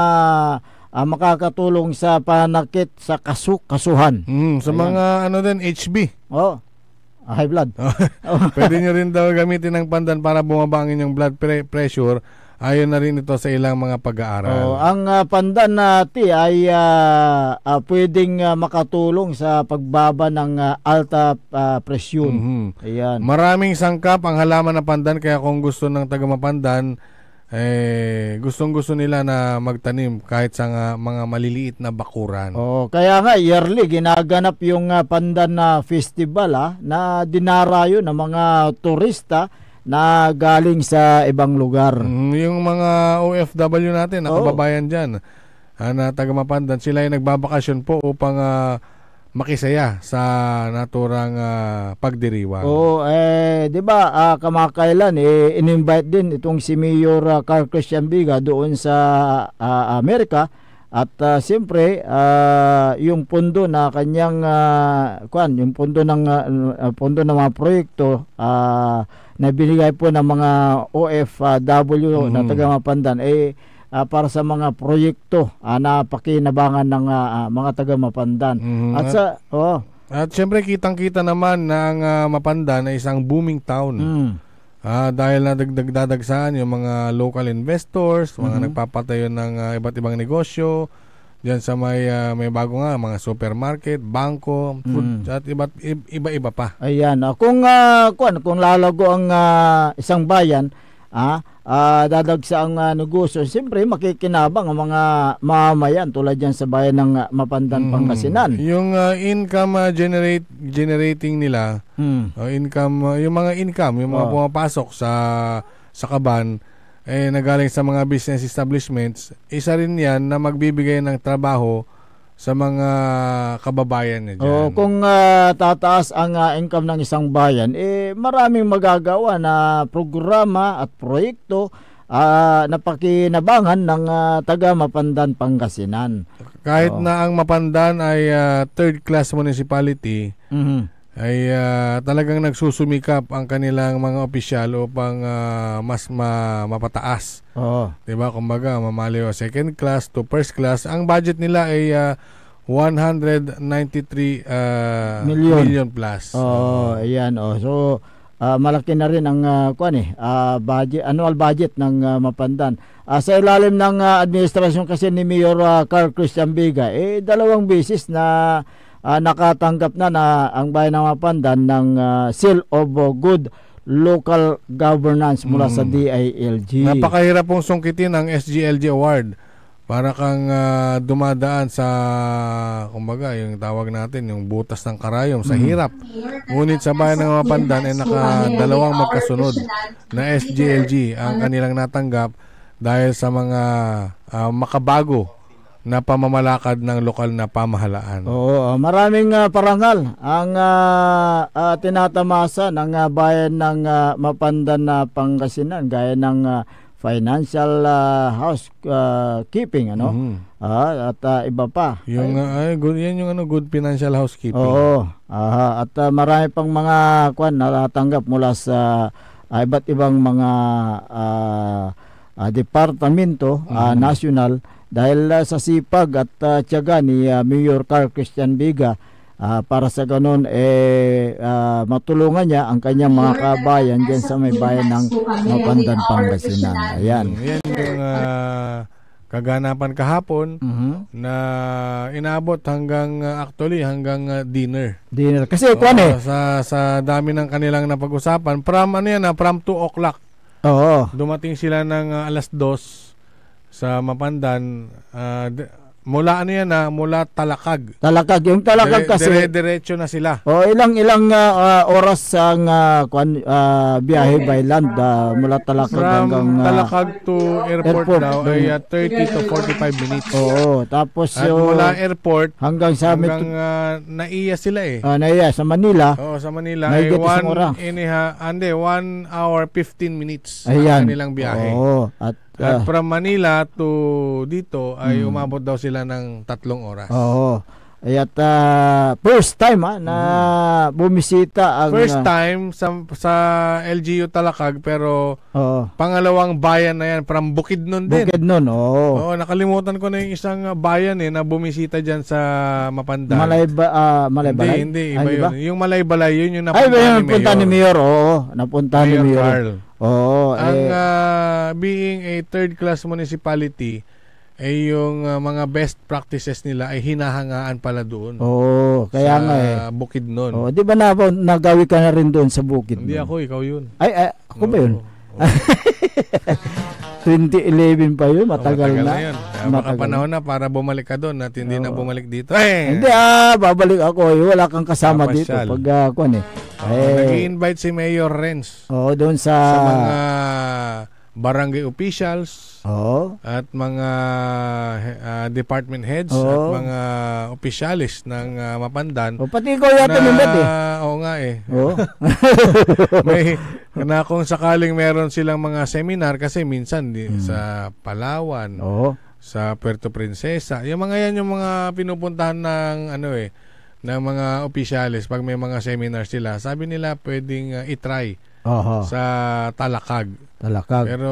makakatulong sa panakit sa kasuhan. Sa mga HB. High blood. Pwede nyo rin daw gamitin ng pandan para bumaba ang inyong blood pressure. Ayon na rin ito sa ilang mga pag-aaral. Ang pandan natin ay pwedeng makatulong sa pagbaba ng alta presyon. Ayan. Maraming sangkap ang halaman na pandan, kaya kung gusto ng taga-Mapandan, gustong-gusto nila na magtanim kahit sa mga maliliit na bakuran. Kaya nga yearly ginaganap yung pandan na festival na dinarayo ng mga turista na galing sa ibang lugar. Yung mga OFW natin, na kababayan dyan, na taga-Mapandan, sila ay nagbabakasyon po upang makisaya sa naturang pagdiriwang. Oo, di ba, kamakailan, in-invite din itong si Mayor Carl Christian Biga doon sa Amerika. At siyempre, yung pondo na kanyang, yung pondo ng mga proyekto, na binigay po ng mga OFW na taga Mapandan, para sa mga proyekto na pakinabangan ng mga taga Mapandan. At syempre kitang-kita naman na ang Mapandan ay isang booming town. Dahil nadagdagsaan yung mga local investors, mga nagpapatayo ng iba't ibang negosyo. Diyan sa may bago nga mga supermarket, bangko, food at iba-iba pa. Ayan, kung lalago ang isang bayan, dadagsa ang negosyo, siyempre makikinabang ang mga mamamayan tulad yan sa bayan ng Mapandan, Pangasinan. Yung income generating nila, yung mga pumapasok sa kaban, nagaling sa mga business establishments, isa rin yan na magbibigay ng trabaho sa mga kababayan niya dyan. Kung tataas ang income ng isang bayan, maraming magagawa na programa at proyekto na pakinabangan ng taga Mapandan, Pangasinan. Kahit na ang Mapandan ay third class municipality, ay talagang nagsusumikap ang kanilang mga opisyal upang mas mapataas. Diba? Kumbaga, mamaliw second class to first class. Ang budget nila ay 193 million plus. Ayan. So, malaki na rin ang budget, annual budget ng Mapandan. Sa ilalim ng administrasyon kasi ni Mayor Carl Christian Biga, 2 beses na nakatanggap na ang bayan ng Mapandan ng Seal of Good Local Governance mula sa DILG. Napakahirap pong sungkitin ang SGLG Award. Para kang dumadaan sa, kumbaga, yung tawag natin, yung butas ng karayom sa hirap. Ngunit sa bayan ng Mapandan ay nakadalawang magkasunod na SGLG ang kanilang natanggap dahil sa mga makabago na pamamalakad ng lokal na pamahalaan. Maraming parangal ang tinatamasa ng bayan ng Mapandan na Pangasinan, gaya ng financial housekeeping, at iba pa. Yung yan yung good financial housekeeping. At marami pang mga natatanggap mula sa iba't ibang mga departamento national dahil sa sipag at tiyaga ni Mayor Carl Christian Biga. Para sa ganun matulungan niya ang kanyang mga kabayan diyan sa may bayan ng Mapandan, Pangasinan. Ayan. Yan yung kaganapan kahapon na inabot hanggang dinner. Kasi sa dami ng kanilang napag-usapan from 2 o'clock. Dumating sila ng alas 2 sa Mapandan. Mula mula Talakag. Yung Talakag kasi diretso na sila. Ilang oras ang biyahe by land mula Talakag hanggang Talakag to airport daw ay 30 to 45 minutes. Tapos mula airport hanggang Naiya sila Naiya sa Manila. Sa Manila ay 1 hour 15 minutes ang kanilang biyahe. At from Manila to dito ay umabot daw sila ng 3 oras. At first time na bumisita ang first time sa LGU Talakag, pero pangalawang bayan na yan from Bukidnon din. Nakalimutan ko na yung isang bayan na bumisita diyan sa Mapandan. Malaybalay? Hindi, iba yun. Yung Malaybalay, yun yung napunta ni Mayor. Napunta ni Mayor Carl. Ang being a third class municipality ay yung mga best practices nila ay hinahangaan pala doon. Kaya sa Bukidnon. Di ba nagawi ka na rin doon sa Bukidnon? Hindi ako, ikaw yun. Ako ba yun? 2011 pa yun, matagal na. Yun. Baka panahon na para bumalik ka doon at hindi na bumalik dito. Hindi babalik ako. Wala kang kasama dito. Pag nag-i-invite si Mayor Renz. Doon sa mga barangay officials at mga department heads at mga opisyalis ng Mapandan. Pati ikaw yata nunod eh. Oo nga eh. May na kung sakaling meron silang mga seminar kasi minsan sa Palawan, sa Puerto Princesa, yung mga yan yung mga pinupuntahan ng ng mga opisyalis pag may mga seminar sila. Sabi nila pwedeng i-try sa Talakag. Pero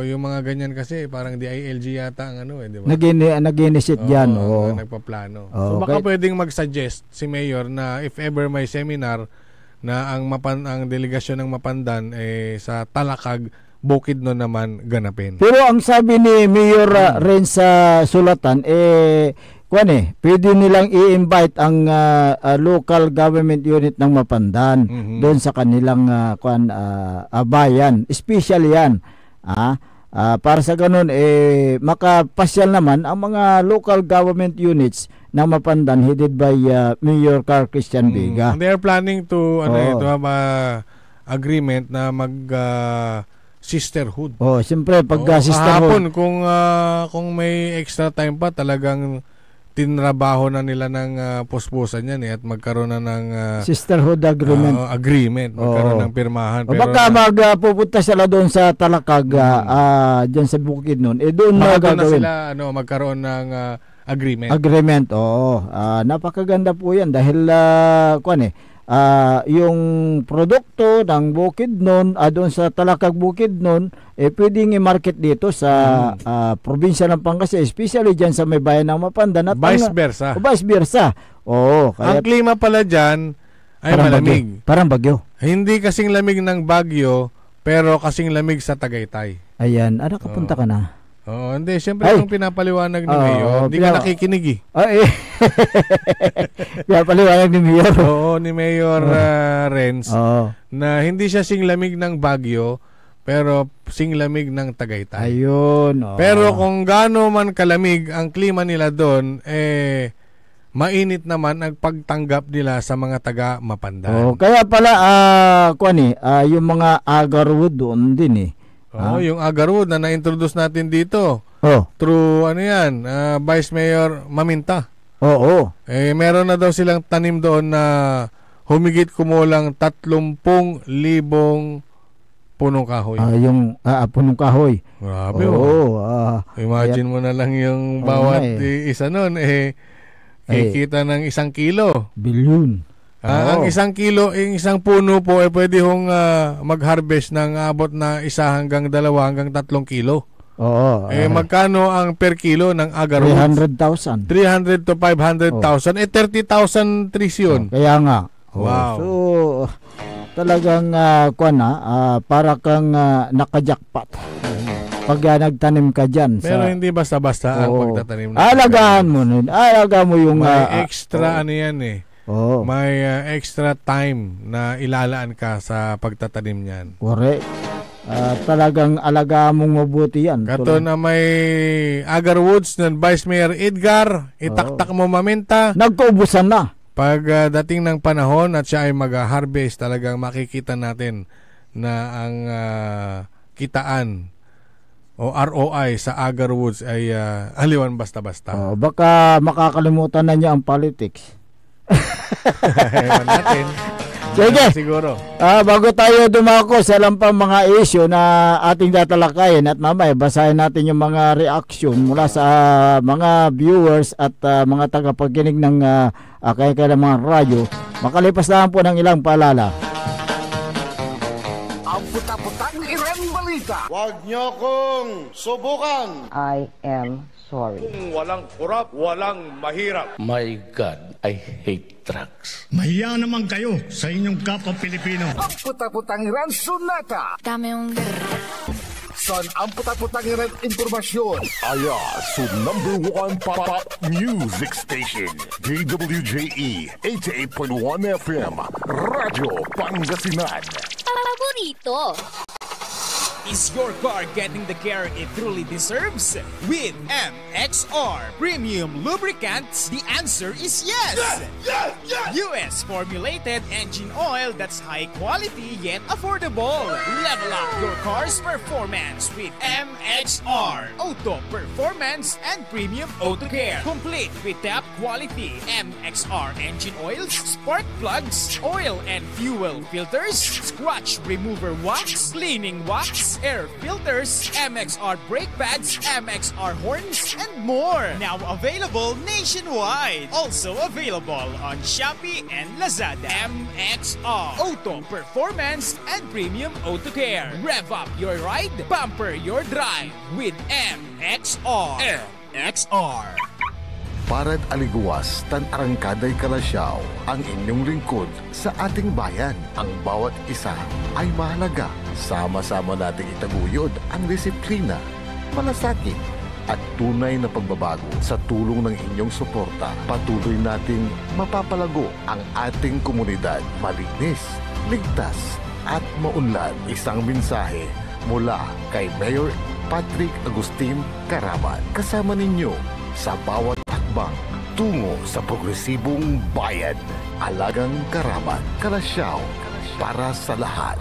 yung mga ganyan kasi parang DILG yata ang di ba? Nag-initiate diyan, nagpaplano. So baka pwedeng mag-suggest si Mayor na if ever may seminar na ang delegasyon ng Mapandan sa Talakag, Bukidnon naman ganapin. Pero ang sabi ni Mayor Ren sa sulatan pwede nilang i-invite ang local government unit ng Mapandan doon sa kanilang bayan. Especially yan. Para sa ganun, makapasyal naman ang mga local government units ng Mapandan headed by Mayor Carl Christian Vega. They are planning to have agreement na sisterhood. Siyempre pag sisterhood. Kung may extra time pa, talagang tinrabaho na nila ng puspusan yan at magkaroon na ng sisterhood agreement. Magkaroon ng pirmahan. Pero baka magpupunta sila doon sa Talakag dyan sa Bukidnon. Doon na sila magkaroon ng agreement. Napakaganda po yan dahil yung produkto ng Bukidnon doon sa Talakag Bukidnon pwedeng i-market dito sa probinsya ng Pangasinan, especially dyan sa may bayan ng Mapandan at vice versa. Kaya ang klima pala dyan ay malamig. Parang bagyo. Hindi kasing lamig ng Baguio, pero kasing lamig sa Tagaytay. Ayan, nakapunta ka na. Hindi. Siyempre yung pinapaliwanag ni Mayor, hindi ka nakikinig pinapaliwanag ni Mayor. Ni Mayor Renz, na hindi siya singlamig ng Baguio, pero singlamig ng Tagaytay. Ayun. Pero kung gaano man kalamig ang klima nila doon, mainit naman ang pagtanggap nila sa mga taga Mapandan. Kaya pala, yung mga agarwood doon din yung agarwood na na-introduce natin dito. Through Vice Mayor Maminta. Meron na daw silang tanim doon na humigit kumulang 30,000 punong kahoy. Yung punong kahoy. Grabe. Imagine mo na lang yung bawat isa nun kikita ng 1 kilo. Bilyon. Ang 1 kilo, yung 1 puno po pwede hong mag-harvest ng abot na 1 hanggang 2 hanggang 3 kilo. Magkano ang per kilo ng agarwood? 300,000. 300 to 500,000. 30,000 trees yun. Kaya nga. Wow. So, talagang para kang nakajakpat. Pag nagtanim ka dyan. Pero hindi basta-basta ang pagtatanim. Alagaan mo yung may extra yan may extra time na ilalaan ka sa pagtatanim niyan. Correct. Talagang alagaan mong mabuti yan. Kato na may agarwoods ng Vice Mayor Edgar, itaktak mo Maminta. Nagkaubusan na. Pag dating ng panahon at siya ay mag-harvest, talagang makikita natin na ang kitaan o ROI sa agarwoods ay aliwan basta-basta. Baka makakalimutan na niya ang politics. Ewan natin. Sige. Siguro. Bago tayo dumako sa ilang pang mga issue na ating tatalakayin at mamaya basahin natin yung mga reaction mula sa mga viewers at mga tagapakinig ng kaya mga radyo. Makalipas lang po ng ilang paalala. Ang puta-putang Iren Balita. Huwag niyo kong subukan. I am sorry. Kung walang kurap, walang mahirap. My God, I hate drugs. Mahiya naman kayo sa inyong kapwa Pilipino. Ang puta-putang Iren Sunata. Dame un Son ang puta-putang Iren Impormasyon. Aya, so #1 pop music station. DWJE 88.1 FM. Radyo Pangasinan. Paborito. Is your car getting the care it truly deserves? With MXR Premium Lubricants, the answer is yes! US formulated engine oil that's high quality yet affordable. Level up your car's performance with MXR Auto Performance and Premium Auto Care. Complete with top quality MXR engine oils, spark plugs, oil and fuel filters, scratch remover wax, cleaning wax, air filters, MXR brake pads, MXR horns, and more. Now available nationwide. Also available on Shopee and Lazada. MXR Auto Performance and Premium Auto Care. Rev up your ride, bumper your drive with MXR. MXR. Parad aliguas tan arangkaday kalasyaw ang inyong lingkod sa ating bayan. Ang bawat isa ay mahalaga. Sama-sama nating itaguyod ang disiplina, malasakit at tunay na pagbabago. Sa tulong ng inyong suporta, patuloy nating mapapalago ang ating komunidad. Malinis, ligtas at maunlad. Isang mensahe mula kay Mayor Patrick Agustin Caraman. Kasama ninyo sa bawat hakbang tungo sa progresibong bayan. Alagang Caraman, Kalasyaw, para sa lahat.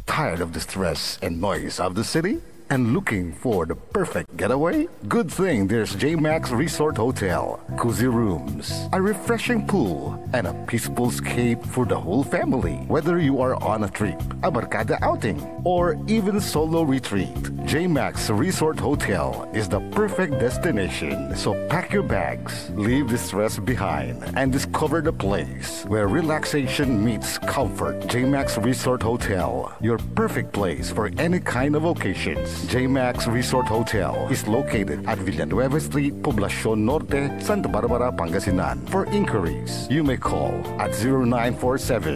Tired of the stress and noise of the city? And looking for the perfect getaway? Good thing there's JMax Resort Hotel. Cozy rooms, a refreshing pool, and a peaceful escape for the whole family. Whether you are on a trip, a barkada outing, or even solo retreat, JMax Resort Hotel is the perfect destination. So pack your bags, leave the stress behind, and discover the place where relaxation meets comfort. JMax Resort Hotel, your perfect place for any kind of occasions. JMax Resort Hotel is located at Villanueva Street, Poblacion Norte, Santa Barbara, Pangasinan. For inquiries, you may call at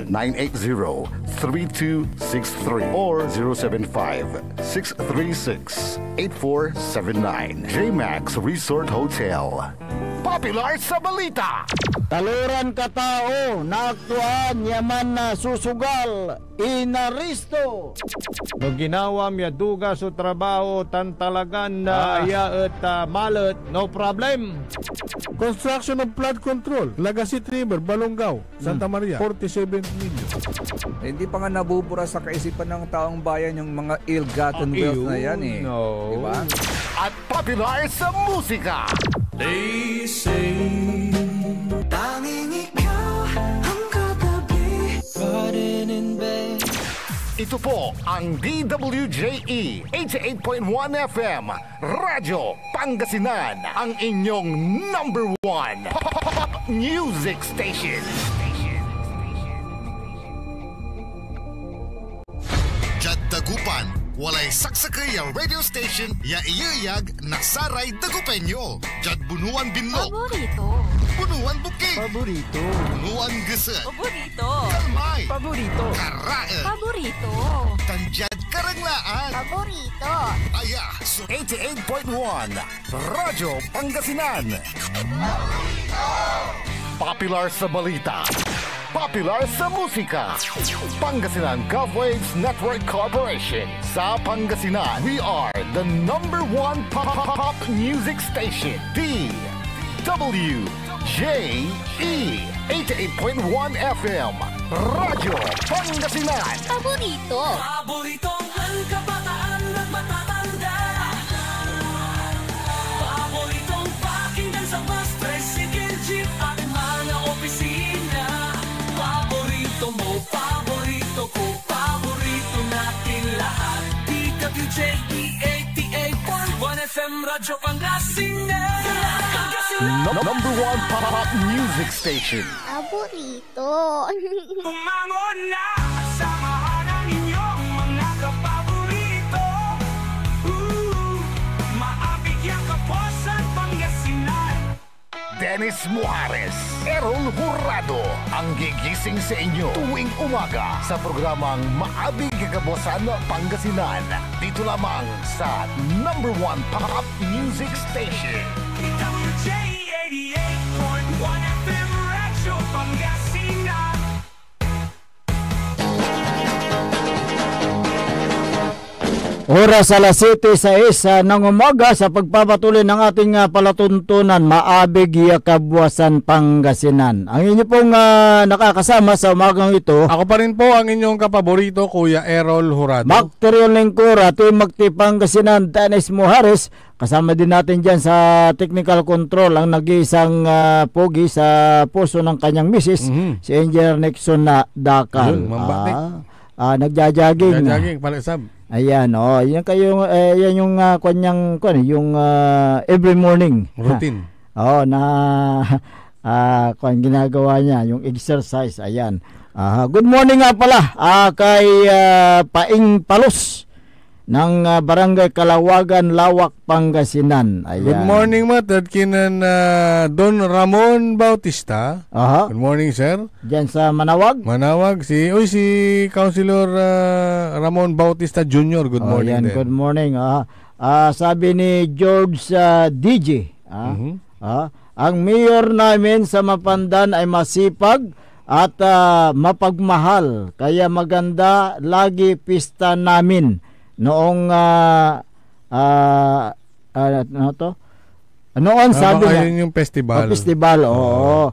0947-980-3263 or 075-636-8479. JMax Resort Hotel. Popular sa balita. Taluran katao na aktuan yaman na susugal inaristo. No ginawa miya duga sa trabaho tan talagan na iya at malat, no problem. Construction of flood control, Lagasit River, Balongaw, Santa Maria, 47 million. Hindi pa nga nabubura sa kaisipan ng taong bayan yung mga ill-gotten wealth na yan eh. No. Diba? At popular sa musika. They say tanging ikaw ang katabi pa rin in bed. Ito po ang DWJE 88.1 FM Radyo Pangasinan, ang inyong number 1 pop music station. Jad Dagupan, walay saksakay ang radio station ya iyayag nasaray Dagupenyo. Jad Bunuan Binlog. Paborito. Bunuan Bukid. Paborito. Bunuan Gese. Paborito. Kalmay. Paborito. Karae. Paborito. Tanjad Karanglaan. Paborito. Aya, so 88.1 Radyo Pangasinan. Popular sa balita. Popular sa musika. Pangasinan Govwaves Network Corporation. Sa Pangasinan, we are the number 1 pop music station. DWJE 88.1 FM Radyo Pangasinan. Paborito. Paboritong ang kabataan at matatanda. Paboritong pakinggan sa bus, tricycle, jeep at mga opisina. Paborito mo, paborito ko, paborito natin lahat. DWJE 88.1 FM Radyo Pangasinan. Number 1 pop music station. Paborito. Umangon na, samahan ang inyong mga kapaborito. Maabigyan ka po sa Pangasinan. Dennis Muarez, Errol Hurado, ang gigising sa inyo tuwing umaga sa programang Maabig Kagabosan Pangasinan. Dito lamang sa number 1 pop music station. WJ 88.1 FM Radyo Pangasinan. Oras alas 7:06 ng umaga sa pagpapatuloy ng ating palatuntunan, maabig Kabuasan, Pangasinan. Ang inyo pong nakakasama sa umagang ito. Ako pa rin po ang inyong kapaborito, Kuya Errol Jurado. Macterion Lingkor, Team Magti Pangasinan, Dennis Muhares. Kasama din natin dyan sa technical control ang nag-iisang pogi sa puso ng kanyang misis, si Engineer Nixon na Dakal. Nagja-jogging. Nagja-jogging, palisab. Ayan, yan kayo, yan yung kanyang yung every morning routine. Ginagawa niya yung exercise. Ayan. Good morning nga pala kay Paing Palos ng Barangay Kalawagan, Lawak, Pangasinan. Ayan. Good morning, Matad. Kinan Don Ramon Bautista. Good morning, sir. Diyan sa Manawag? Manawag. Si Councilor Ramon Bautista Jr. Good morning. Good morning. Sabi ni George DJ, ang mayor namin sa Mapandan ay masipag at mapagmahal. Kaya maganda lagi pista namin. Noong noon sabi niya yung festival. Festival, oo.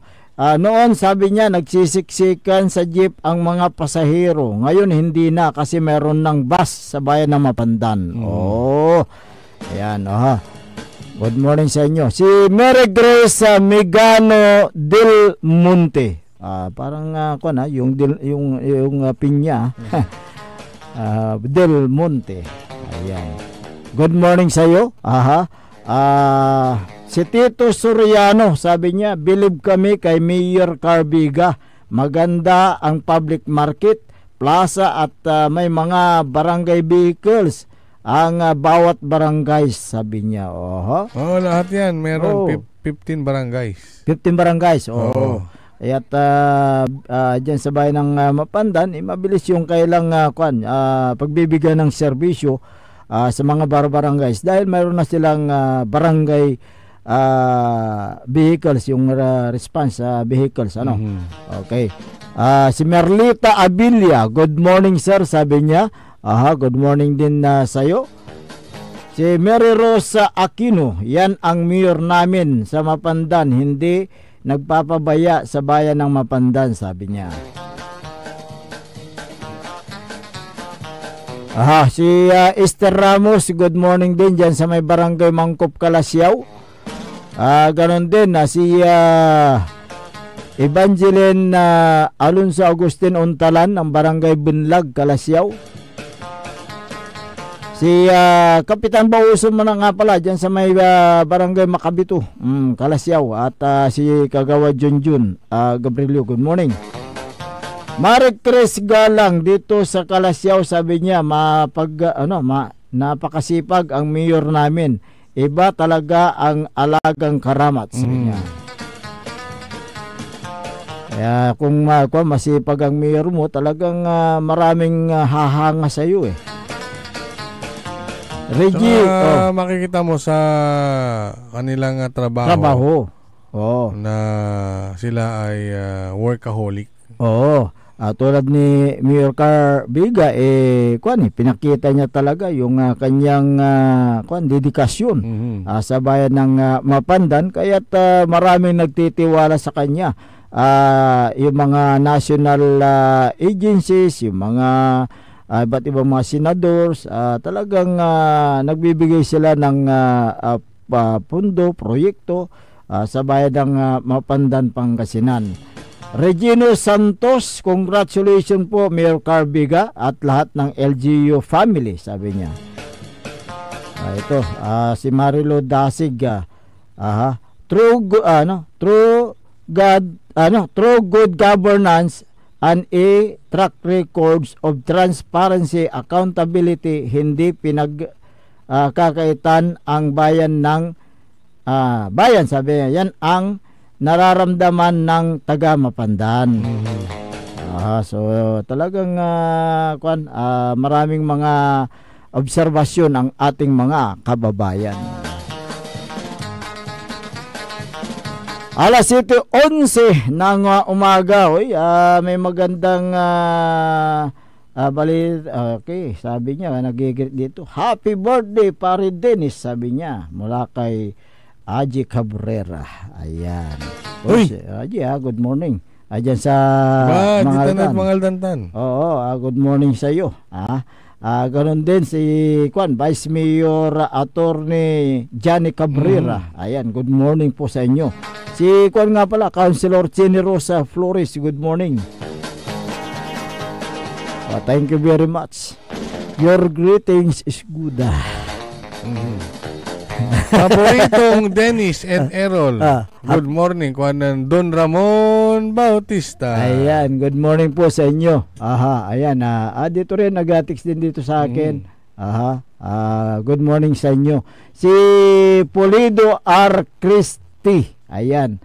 Noon sabi niya nagsisiksikan sa jeep ang mga pasahero. Ngayon hindi na kasi meron ng bus sa bayan ng Mapandan. Ayan, Good morning sa inyo. Si Mary Grace Megano Del Monte. Parang yung pinya. Del Monte. Ayan. Good morning sa iyo. Si Tito Soriano, sabi niya, believe kami kay Mayor Carbiga. Maganda ang public market, plaza at may mga barangay vehicles ang bawat barangays, sabi niya. Lahat yan. Meron 15 barangays. 15 barangays. At dyan sa bayan ng Mapandan, mabilis yung kailang pagbibigay ng serbisyo sa mga barangays dahil mayroon na silang barangay vehicles, yung response vehicles. Okay. Si Merlita Abilia, good morning sir, sabi niya. Good morning din sa'yo. Si Mary Rosa Aquino, yan ang mayor namin sa Mapandan, hindi nagpapabaya sa bayan ng Mapandan, sabi niya. Si Esther Ramos, good morning din dyan sa may barangay Mangkop, Kalasyaw. Ganon din si Evangeline Alonso Agustin Untalan ng barangay Bunlag, Kalasyaw. Si Kapitan Bauson mo na nga pala dyan sa may barangay Makabito, Kalasyaw. At si Kagawa Junjun Gabrielio, good morning. Marek Chris Galang dito sa Kalasyaw, sabi niya napakasipag ang mayor namin. Iba talaga ang alagang karamat, sabi niya. Kaya kung masipag ang mayor mo, talagang maraming hahanga sa iyo Reggie, makikita mo sa kanilang trabaho. Na sila ay workaholic. Tulad ni Mayor Carbiga, pinakita niya talaga yung kanyang dedikasyon sa bayan ng Mapandan, kaya't maraming nagtitiwala sa kanya. Yung mga national agencies, yung mga iba't ibang mga senadors, talagang nagbibigay sila ng pundo, proyekto sa bayan ng Mapandan, Pangasinan. Regino Santos, congratulations po Mayor Carbiga at lahat ng LGU family, sabi niya. Si Marilo Dasig, true good governance and a track records of transparency, accountability, hindi kakaitan ang bayan ng bayan, sabi niya. Yan ang nararamdaman ng taga Mapandan. So talagang maraming mga obserbasyon ang ating mga kababayan. Alas 7:11 ng umaga. May magandang Okay, sabi niya, nagigit dito. Happy birthday, pare Dennis, sabi niya. Mula kay Aji Cabrera. Ayan. Uy! Aji, good morning. Ayan sa Mangaldan. Oo, good morning sa iyo. Ganun din si Vice Mayor Attorney Johnny Cabrera. Ayan, good morning po sa inyo. Si nga pala, Councilor Jenny Rosa Flores, good morning. Thank you very much. Your greetings is good. Paboritong Dennis and Errol. Good morning, Kuanan Don Ramon Bautista. Ayan, good morning po sa inyo. Ayan. Dito rin, nag-text din dito sa akin. Good morning sa inyo. Si Pulido R. Christie. Ayan.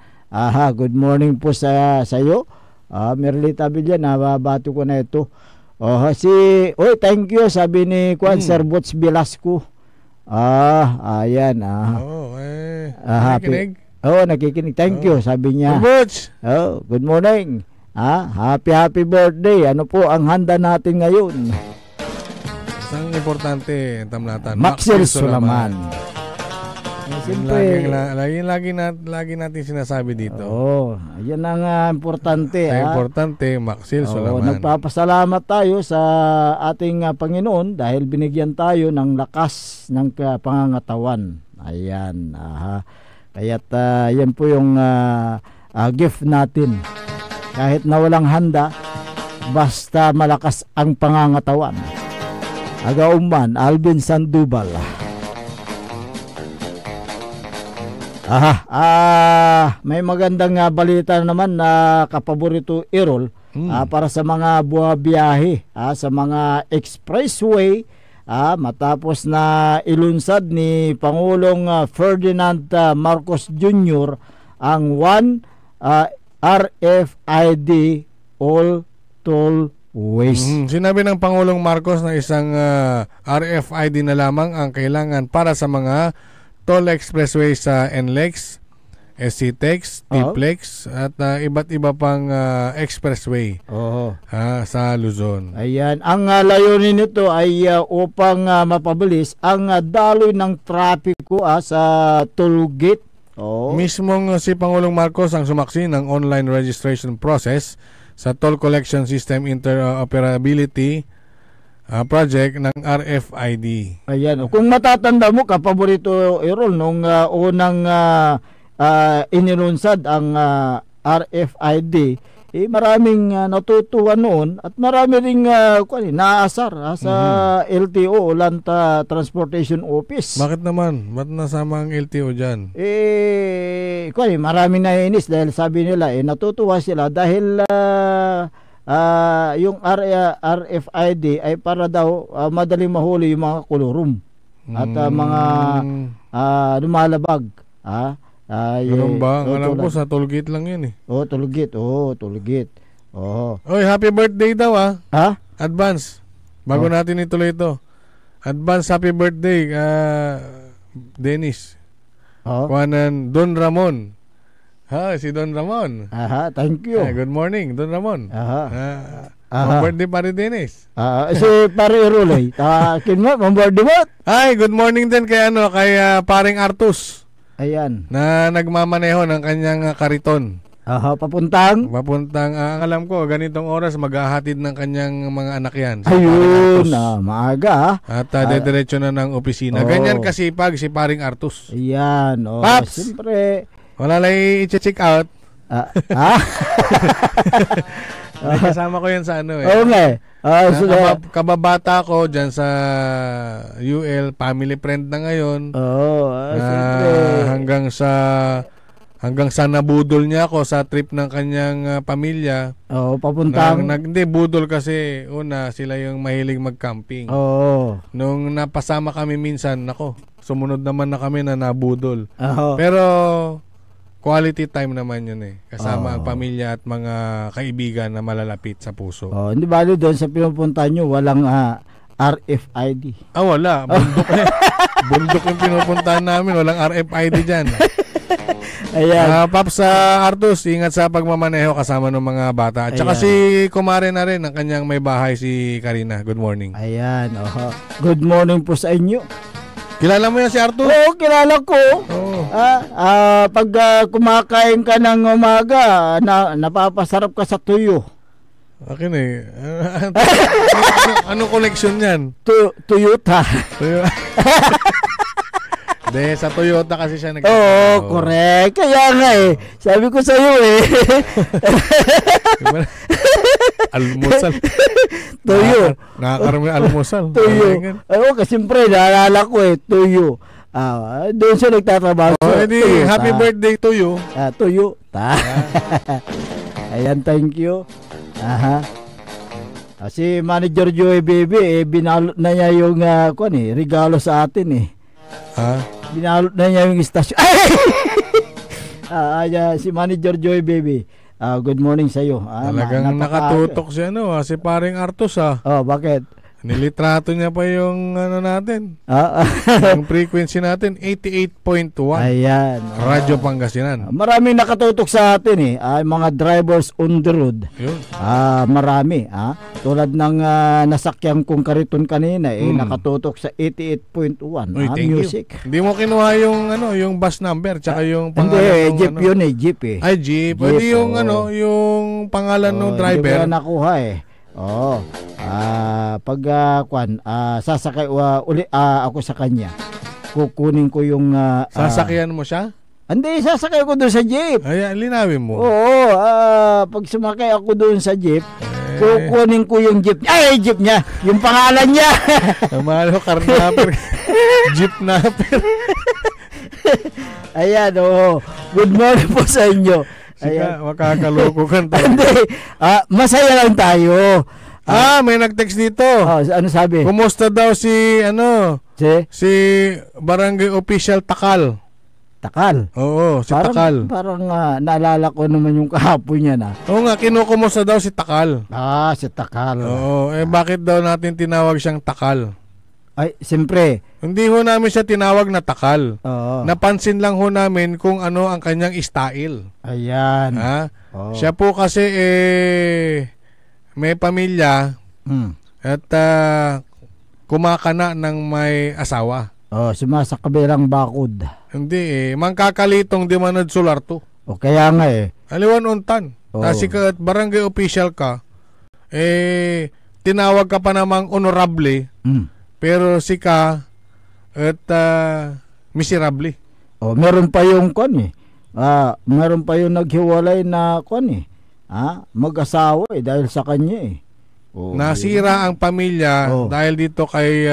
Good morning po sa iyo. Merlita Villan, nababati ko na ito. Thank you, sabi ni Sir Bots Velasco. Ayan. Happy. Nakikinig. Thank you, sabi niya. Good morning. Happy birthday. Ano po ang handa natin ngayon? Isang importante tamlatan. Maxil Sulaman. Siyempre, lagi natin sinasabi dito. Yan ang importante. Importante, Maxil Sulaman. Nagpapasalamat tayo sa ating Panginoon dahil binigyan tayo ng lakas ng pangangatawan. Ayan. Kaya't yan po yung gift natin. Kahit na walang handa, basta malakas ang pangangatawan. Agauman, Alvin Sandoval. May magandang balita naman na kapaborito Errol para sa mga buhabiyahe sa mga expressway matapos na ilunsad ni Pangulong Ferdinand Marcos Jr. ang 1 RFID all tollways. Sinabi ng Pangulong Marcos na isang RFID na lamang ang kailangan para sa mga toll expressway sa NLEX, SCTEX, TPLEX at iba't iba pang expressway sa Luzon. Ayan, ang layunin nito ay upang mapabilis ang daloy ng trapiko sa toll gate. Mismong si Pangulong Marcos ang sumaksi ng online registration process sa Toll Collection System Interoperability project ng RFID. Ayan. Kung matatanda mo, kapaborito Errol, nung unang inilunsad ang RFID, maraming natutuwa noon at marami ring naasar sa LTO, Lanta Transportation Office. Bakit naman? Ba't nasama ang LTO dyan? Marami naiinis dahil sabi nila, natutuwa sila dahil yung RFID ay para daw madaling mahuli yung mga kolorum at mga lumalabag. Ganun ba? Alam ko sa tollgate lang yun tollgate. Oy, happy birthday daw Advance. Bago natin ituloy ito. Advance happy birthday Dennis. Kuanan Don Ramon. Si Don Ramon. Thank you. Good morning, Don Ramon. Birthday pare Dennis. Si pare Errol birthday mo? Ay, good morning din kay paring Artus. Ayan. Na nagmamaneho ng kanyang kariton. Papuntang, ang alam ko, ganitong oras maghahatid ng kanyang mga anak yan. Ayun, maaga. At dediretso na ng opisina. Ganyan kasipag si paring Artus. Ayan. Paps! Siyempre. Wala lang i-check out. Kasama ko yan sa kababata ko dyan sa UL, family friend na ngayon. Hanggang sa nabudol niya ako sa trip ng kanyang pamilya. Papuntang. Hindi, budol kasi sila yung mahilig mag-camping. Nung napasama kami minsan, sumunod naman na kami na nabudol. Pero quality time naman yun kasama ang pamilya at mga kaibigan na malalapit sa puso. Hindi bali doon sa pinupunta nyo, walang RFID. Wala. Bundok yung pinupuntahan namin. Walang RFID dyan. Ayan. Paps Artus, ingat sa pagmamaneho kasama ng mga bata. At saka si kumare na rin, ang kanyang may bahay, si Karina. Good morning. Ayan, good morning po sa inyo. Kilala mo yan si Artus? Oo, kilala ko. Pag kumakain ka ng umaga, napapasarap ka sa tuyo. Akin eh. Ano connection yan? Toyota. De, sa Toyota kasi siya Oo, correct. Kaya nga eh. Sabi ko sa iyo eh. Almusal. Tuyo. Nakakarami almusal. Tuyo. Oo, kasi siyempre, naalala ko eh. Tuyo. Doon siya nagtatrabaho. Happy birthday to you. Tuyo. Ayan, thank you. Si Manager Joey Baby, binalot na niya yung regalo sa atin eh. Binalot na niya yung istasyon. Si Manager Joy Baby. Good morning sa iyo. Talagang nakatutok siya si paring Artus bakit? Nilitrato niya pa yung natin. Yung frequency natin 88.1. Ayan. Radyo Pangasinan. Maraming nakatutok sa atin mga drivers on the road. Yun. Marami tulad ng nasakyan kong kariton kanina nakatutok sa 88.1 music. Hindi mo kinuha yung bus number tsaka yung Hindi, pangalan jeep yun Jeep eh. Ay, jeep. Pwede yung yung pangalan ng driver. Hindi ko nakuha pag sasakay uli ako sa kanya, kukunin ko yung sasakyan mo siya? Hindi, sasakay ko doon sa jeep. Ay, linawin mo. Oo, pag sumakay ako doon sa jeep, kukunin ko yung jeep. Ay, jeep niya, yung pangalan niya. Mahalo, karnapper. Jeep napper. Ayan, good morning po sa inyo. Sika, makakaloko ka. Hindi, masaya lang tayo. May nag-text dito. Ano sabi? Kumusta daw si Barangay Official Takal? Takal? Oo, si Takal. Parang naalala ko naman yung kahapon niya na. Oo nga, kinukumusta daw si Takal. Si Takal. Oo, bakit daw natin tinawag siyang Takal? Ay, siyempre. Hindi ho namin siya tinawag na Takal. Oo. Napansin lang ho namin kung ano ang kanyang style. Ayan. Siya po kasi may pamilya at kumakana ng may asawa. Sumasakabilang bakod. Hindi mangkakalitong di manad solar to. Kaya nga Aliwan untan. Kasi ka at barangay official ka, tinawag ka pa namang honorable, pero si ka at miserable. Meron pa yung meron pa yung naghiwalay na mag-asawa dahil sa kanya nasira ang pamilya dahil dito kay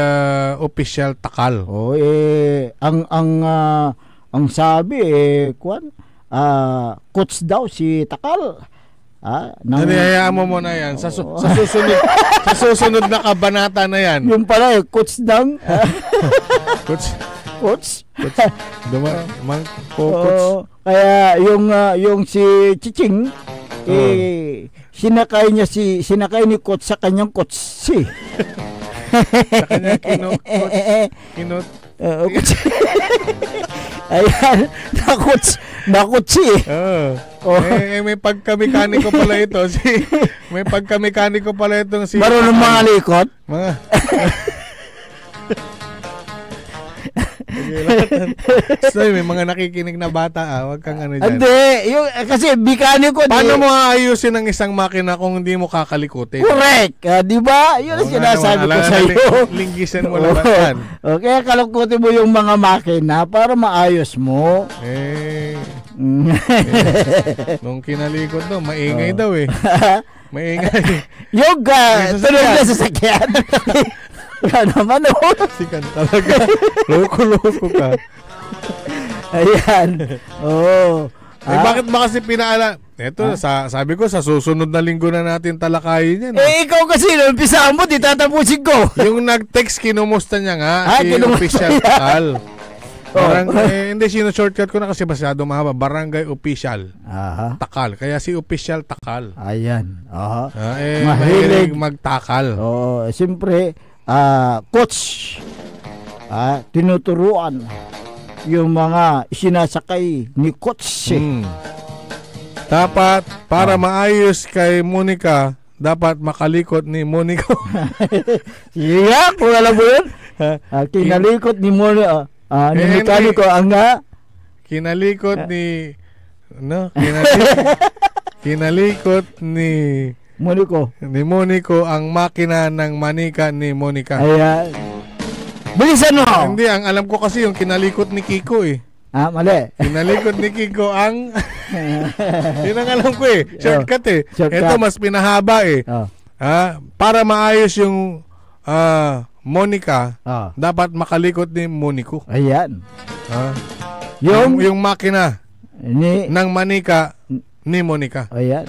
Official Takal. Ang sabi coach daw si Takal. Hayaan mo muna yan. Sa susunod na kabanata na yan. Yung pala coach dang. Coach. Kaya yung si Chiching sinakay ni coach sa kanyang coach sa kanyang kinot. Ayan, nakutsi. May pagka-mekaniko pala ito. May pagka-mekaniko pala itong si... Marunong mga likot? May mga nakikinig na bata wag kang dyan. Hindi, kasi mekaniko. Paano mo aayusin ang isang makina kung hindi mo kakalikutin? Correct, di ba? Yun ang sinasabi ko sa iyo. Linggisan mo lang yan. Okay, kalikutin mo yung mga makina para maayos mo. Nung kinalikot daw, maingay daw maingay. Yung tunog na sasakyan. Naman sikan talaga. Loko-loko ka. Ayan. Bakit ba kasi pinaala? Ito, sabi ko sa susunod na linggo na natin talakayin yan. Ikaw kasi umpisahan mo, di tatapusin ko. Yung nag-text, kinumusta niya nga si Official Takal. Hindi, shortcut ko na kasi masyado mahaba. Barangay Official Takal. Kaya si Official Takal. Ayan. Mahilig magtakal. Siyempre, coach, tinuturuan. yung mga sinasakay ni Kotse. Dapat, para maayos kay Monica, dapat makalikot ni Monico. Siya, kung alam mo yun. Kinalikot ni Monica. Ni mekaniko ang kinalikot ni kinalikot ni Monico ang makina ng manika ni Monica. Ayan. Bilisan mo! Hindi, ang alam ko kasi yung kinalikot ni Kiko eh. Mali. Kinalikot ni Kiko ang yun ang alam ko eh. Shortcut eh. Ito mas pinahaba eh. Para maayos yung Monica, dapat makalikot ni Monico. Ayan. Yung makina ng manika ni Monica. Ayan.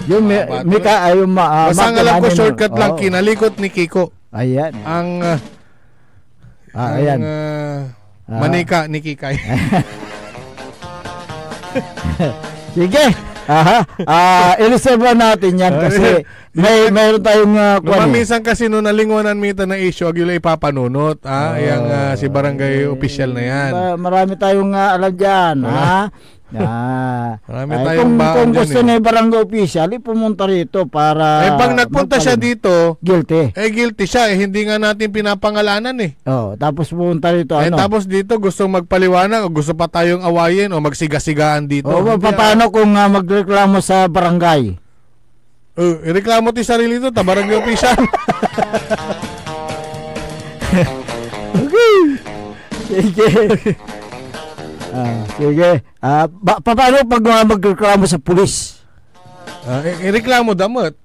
Yung Mika ay yung basta ang alam ko shortcut lang, kinalikot ni Kiko. Ayan. Ang ayan. Manika ni Kikay. Sige. Ireserve natin yan kasi mayroon tayong minsan kasi nung nalingwanan mita na issue agila ipapanunot yang si barangay official na yan. Marami tayong alam dyan. Marami tayong kung gusto na barangay official, pumunta rito para pag nagpunta siya dito, guilty. Guilty siya hindi nga natin pinapangalanan eh. Tapos pumunta rito tapos dito gusto magpaliwanag o gusto pa tayong awayin o magsigasigaan dito. Paano kung magreklamo sa barangay? Ireklamo ti sarili to, barangay official. Okay. Sige. Sige. Paano pag magreklamo sa pulis? Ireklamo damot.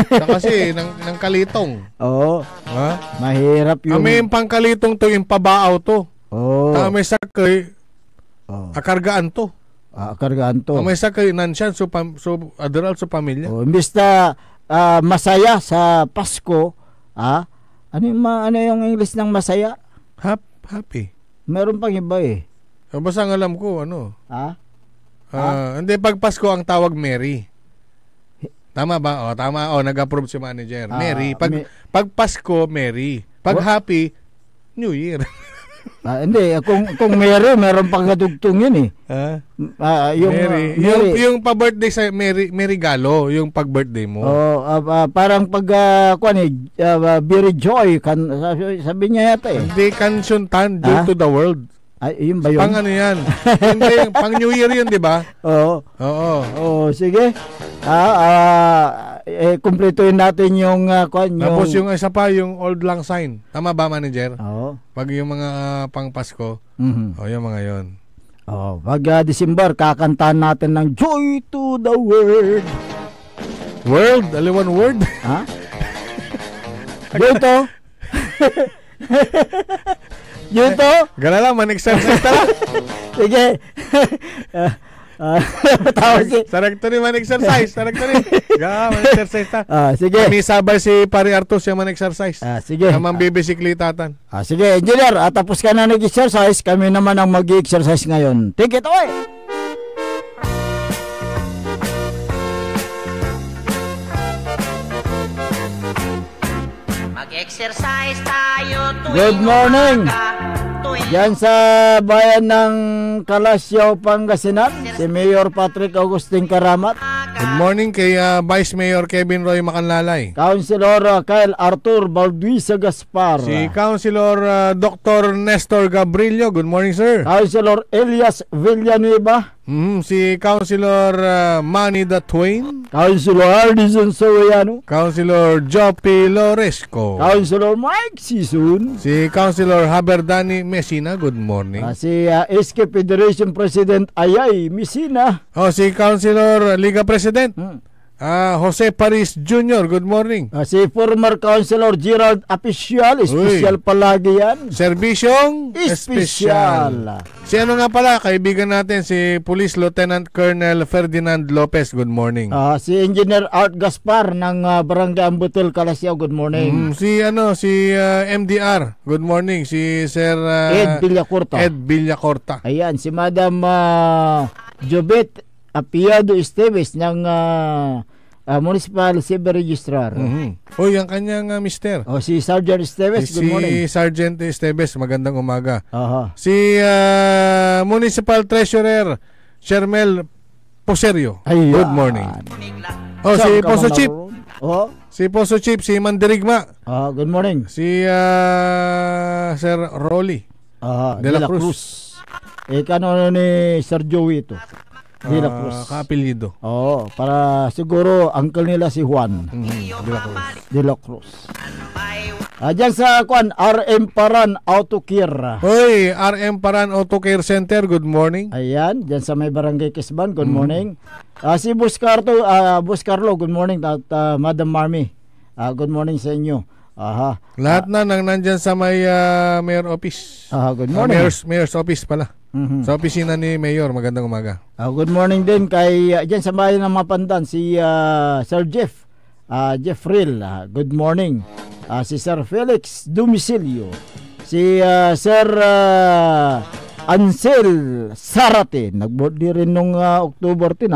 Kasi ng kalitong. Oo. Mahirap yung may pangkalitong to, yung pabaaw to. May sakay akargaan to. Akargaan to. May sakay nansyan so adral sa pamilya. Imbis na masaya sa Pasko, ano yung English ng masaya? Happy. Meron pang iba eh. Basta ang alam ko, hindi, pag Pasko ang tawag Merry. Tama ba? Tama. Nag-approve si manager. Merry. Pag Pasko, Merry. Pag Happy, New Year. Hindi. Kung Merry, meron pang kadugtong yun eh. Merry. Yung pa-birthday sa Merry Galo, yung pag-birthday mo. Parang pag, Very Joy, sabi niya yata eh. Hindi, Kansyuntan, Joy to the World. Yun ba yun? Pang ano yan? Hindi, pang New Year yun, di ba? Oo. Sige. Kumpletuhin natin yung tapos yung isa pa, yung Old Lang Syne. Tama ba, manager? Oo. Pag yung mga pang Pasko, yung mga yon. Pag December, kakantahan natin ng Joy to the World. World? Aliwan word? Joy to? Yun to? Gala lang, man-exercise tala. Sige. Sarakto ni man-exercise. Man-exercise ta. Sige. Kami sabay si Pari Artus yung man-exercise. Sige. Namang bibisiklitatan. Sige, engineer. Tapos ka na nag-exercise. Kami naman ang mag-exercise ngayon. Take it away. Mag-exercise tayo Good morning. Diyan sa bayan ng Kalasyaw, Pangasinan, si Mayor Patrick Agustin Karamat. Good morning kay Vice Mayor Kevin Roy Macanlalay. Councilor Kyle Arthur Balduisa Gaspar. Si Councilor Dr. Nestor Gabrilio. Good morning, sir. Councilor Elias Villanueva. Si Councilor Manny The Twain. Councilor Ardison Soriano. Councilor Joppy Loresco. Councilor Mike Sison. Si Councilor Haberdani Messina. Good morning. Si SK Federation President Ayay Messina. Si Councilor Liga President Jose Paris Jr. Good morning. Si former Councilor Gerald Apicial. Espesyal palagi yan. Serbisyong espesyal. Si ano nga pala, kaibigan natin, si Police Lieutenant Colonel Ferdinand Lopez. Good morning. Si Engineer Art Gaspar ng Barangay Ambutil, Kalasyaw. Good morning. Si MDR. Good morning. Si Sir Ed Villacorta. Ayan, si Madam Jobet Apiado Esteves ng Municipal Civil Registrar. Uy, ang kanyang mister. Si Sergeant Esteves, good morning. Si Sergeant Esteves, magandang umaga. Aha. Si Municipal Treasurer Shermel Poserio, good morning. Si Poso Chief. Si Poso Chief, si Mandirigma. Good morning. Si Sir Rolly de la Cruz. Kano ni Sir Joey ito? De la Cruz. Kaapelyido. Para siguro uncle nila si Juan. De la Cruz. Diyan sa RM Paran Auto Care. Hoy, RM Paran Auto Care Center, good morning. Ayan, diyan sa may Barangay Kisban, good morning. Si Buscarlo, good morning. At Madam Marmy, good morning sa inyo. Lahat na nandyan sa may Mayor Office. Good morning. Mayor's Office pala. Sa opisina ni Mayor, magandang umaga. Good morning din kay dyan sa bayan ng Mapandan, si Sir Jeff Ril, good morning. Si Sir Felix Domicilio, si Sir Ansel Sarate, nag-birthday rin nung October 10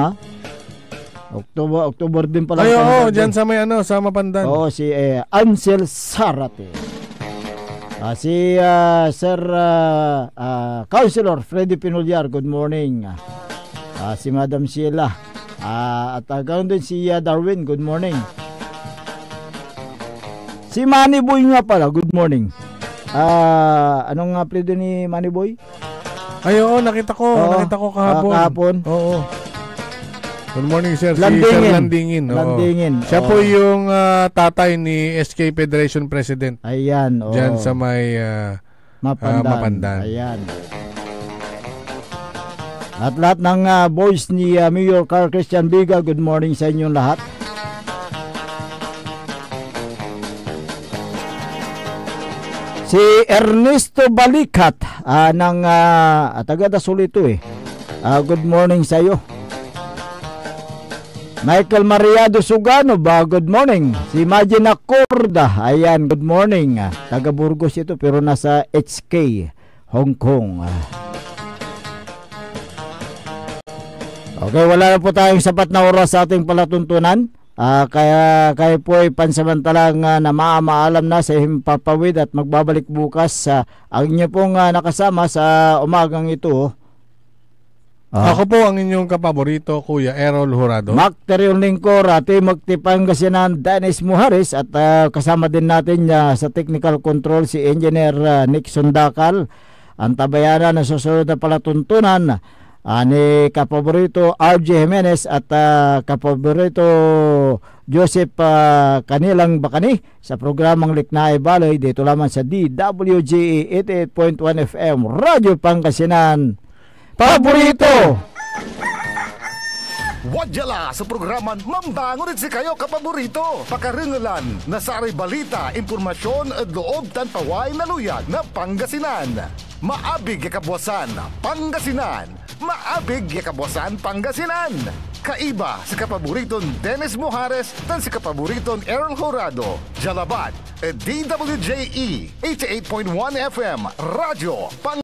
October din pala. Dyan sa may sa Mapandan. Si Ansel Sarate. Si Sir Councilor Freddy Pinolyar, good morning. Si Madam Sheila. At ganoon din si Darwin, good morning. Si Manny Boy nga pala, good morning. Anong apelyido ni Manny Boy? Nakita ko kahapon. Oo. Good morning, sir. Landingin. Si Sir Landingin. Landingin. Siya po yung tatay ni SK Federation President. Ayan. Diyan sa may Mapandan. Ayan. At lahat ng boys ni Mayor Carl Christian Biga, good morning sa inyong lahat. Si Ernesto Balikat ng taga Dasol ito good morning sa iyo. Michael Mariado Sugano ba, good morning. Si Majina Corda, ayan, good morning. Taga Burgos ito pero nasa HK, Hong Kong. Okay, wala na po tayong sapat na oras sa ating palatuntunan. Kaya po ay pansamantalang na maalam na sa Himpapawid at magbabalik bukas ang inyo pong nakasama sa umagang ito. Ako po ang inyong kapaborito, Kuya Errol Jurado. Makterion Lingkor, Magtipangasinan, Dennis Muhares at kasama din natin sa technical control si Engineer Nixon Dakal. Ang tabayanan na susunod na palatuntunan ni kapaborito RJ Jimenez at kapaborito Joseph Kanilang Bakani sa programang Liknae Balay dito lamang sa DWGE 88.1 FM Radyo Pangasinan Paborito. Wadyala sa programan Mambangon si kayo kapaborito. Pakaringalan na sa balita, impormasyon at loob tan paway na luyag na Pangasinan. Maabig yakabwasan Pangasinan. Maabig yakabwasan Pangasinan. Kaiba sa kapaboriton Dennis Muhares tan si kapaboriton Errol Jurado. Jalabat, DWJE 88.1 FM Radyo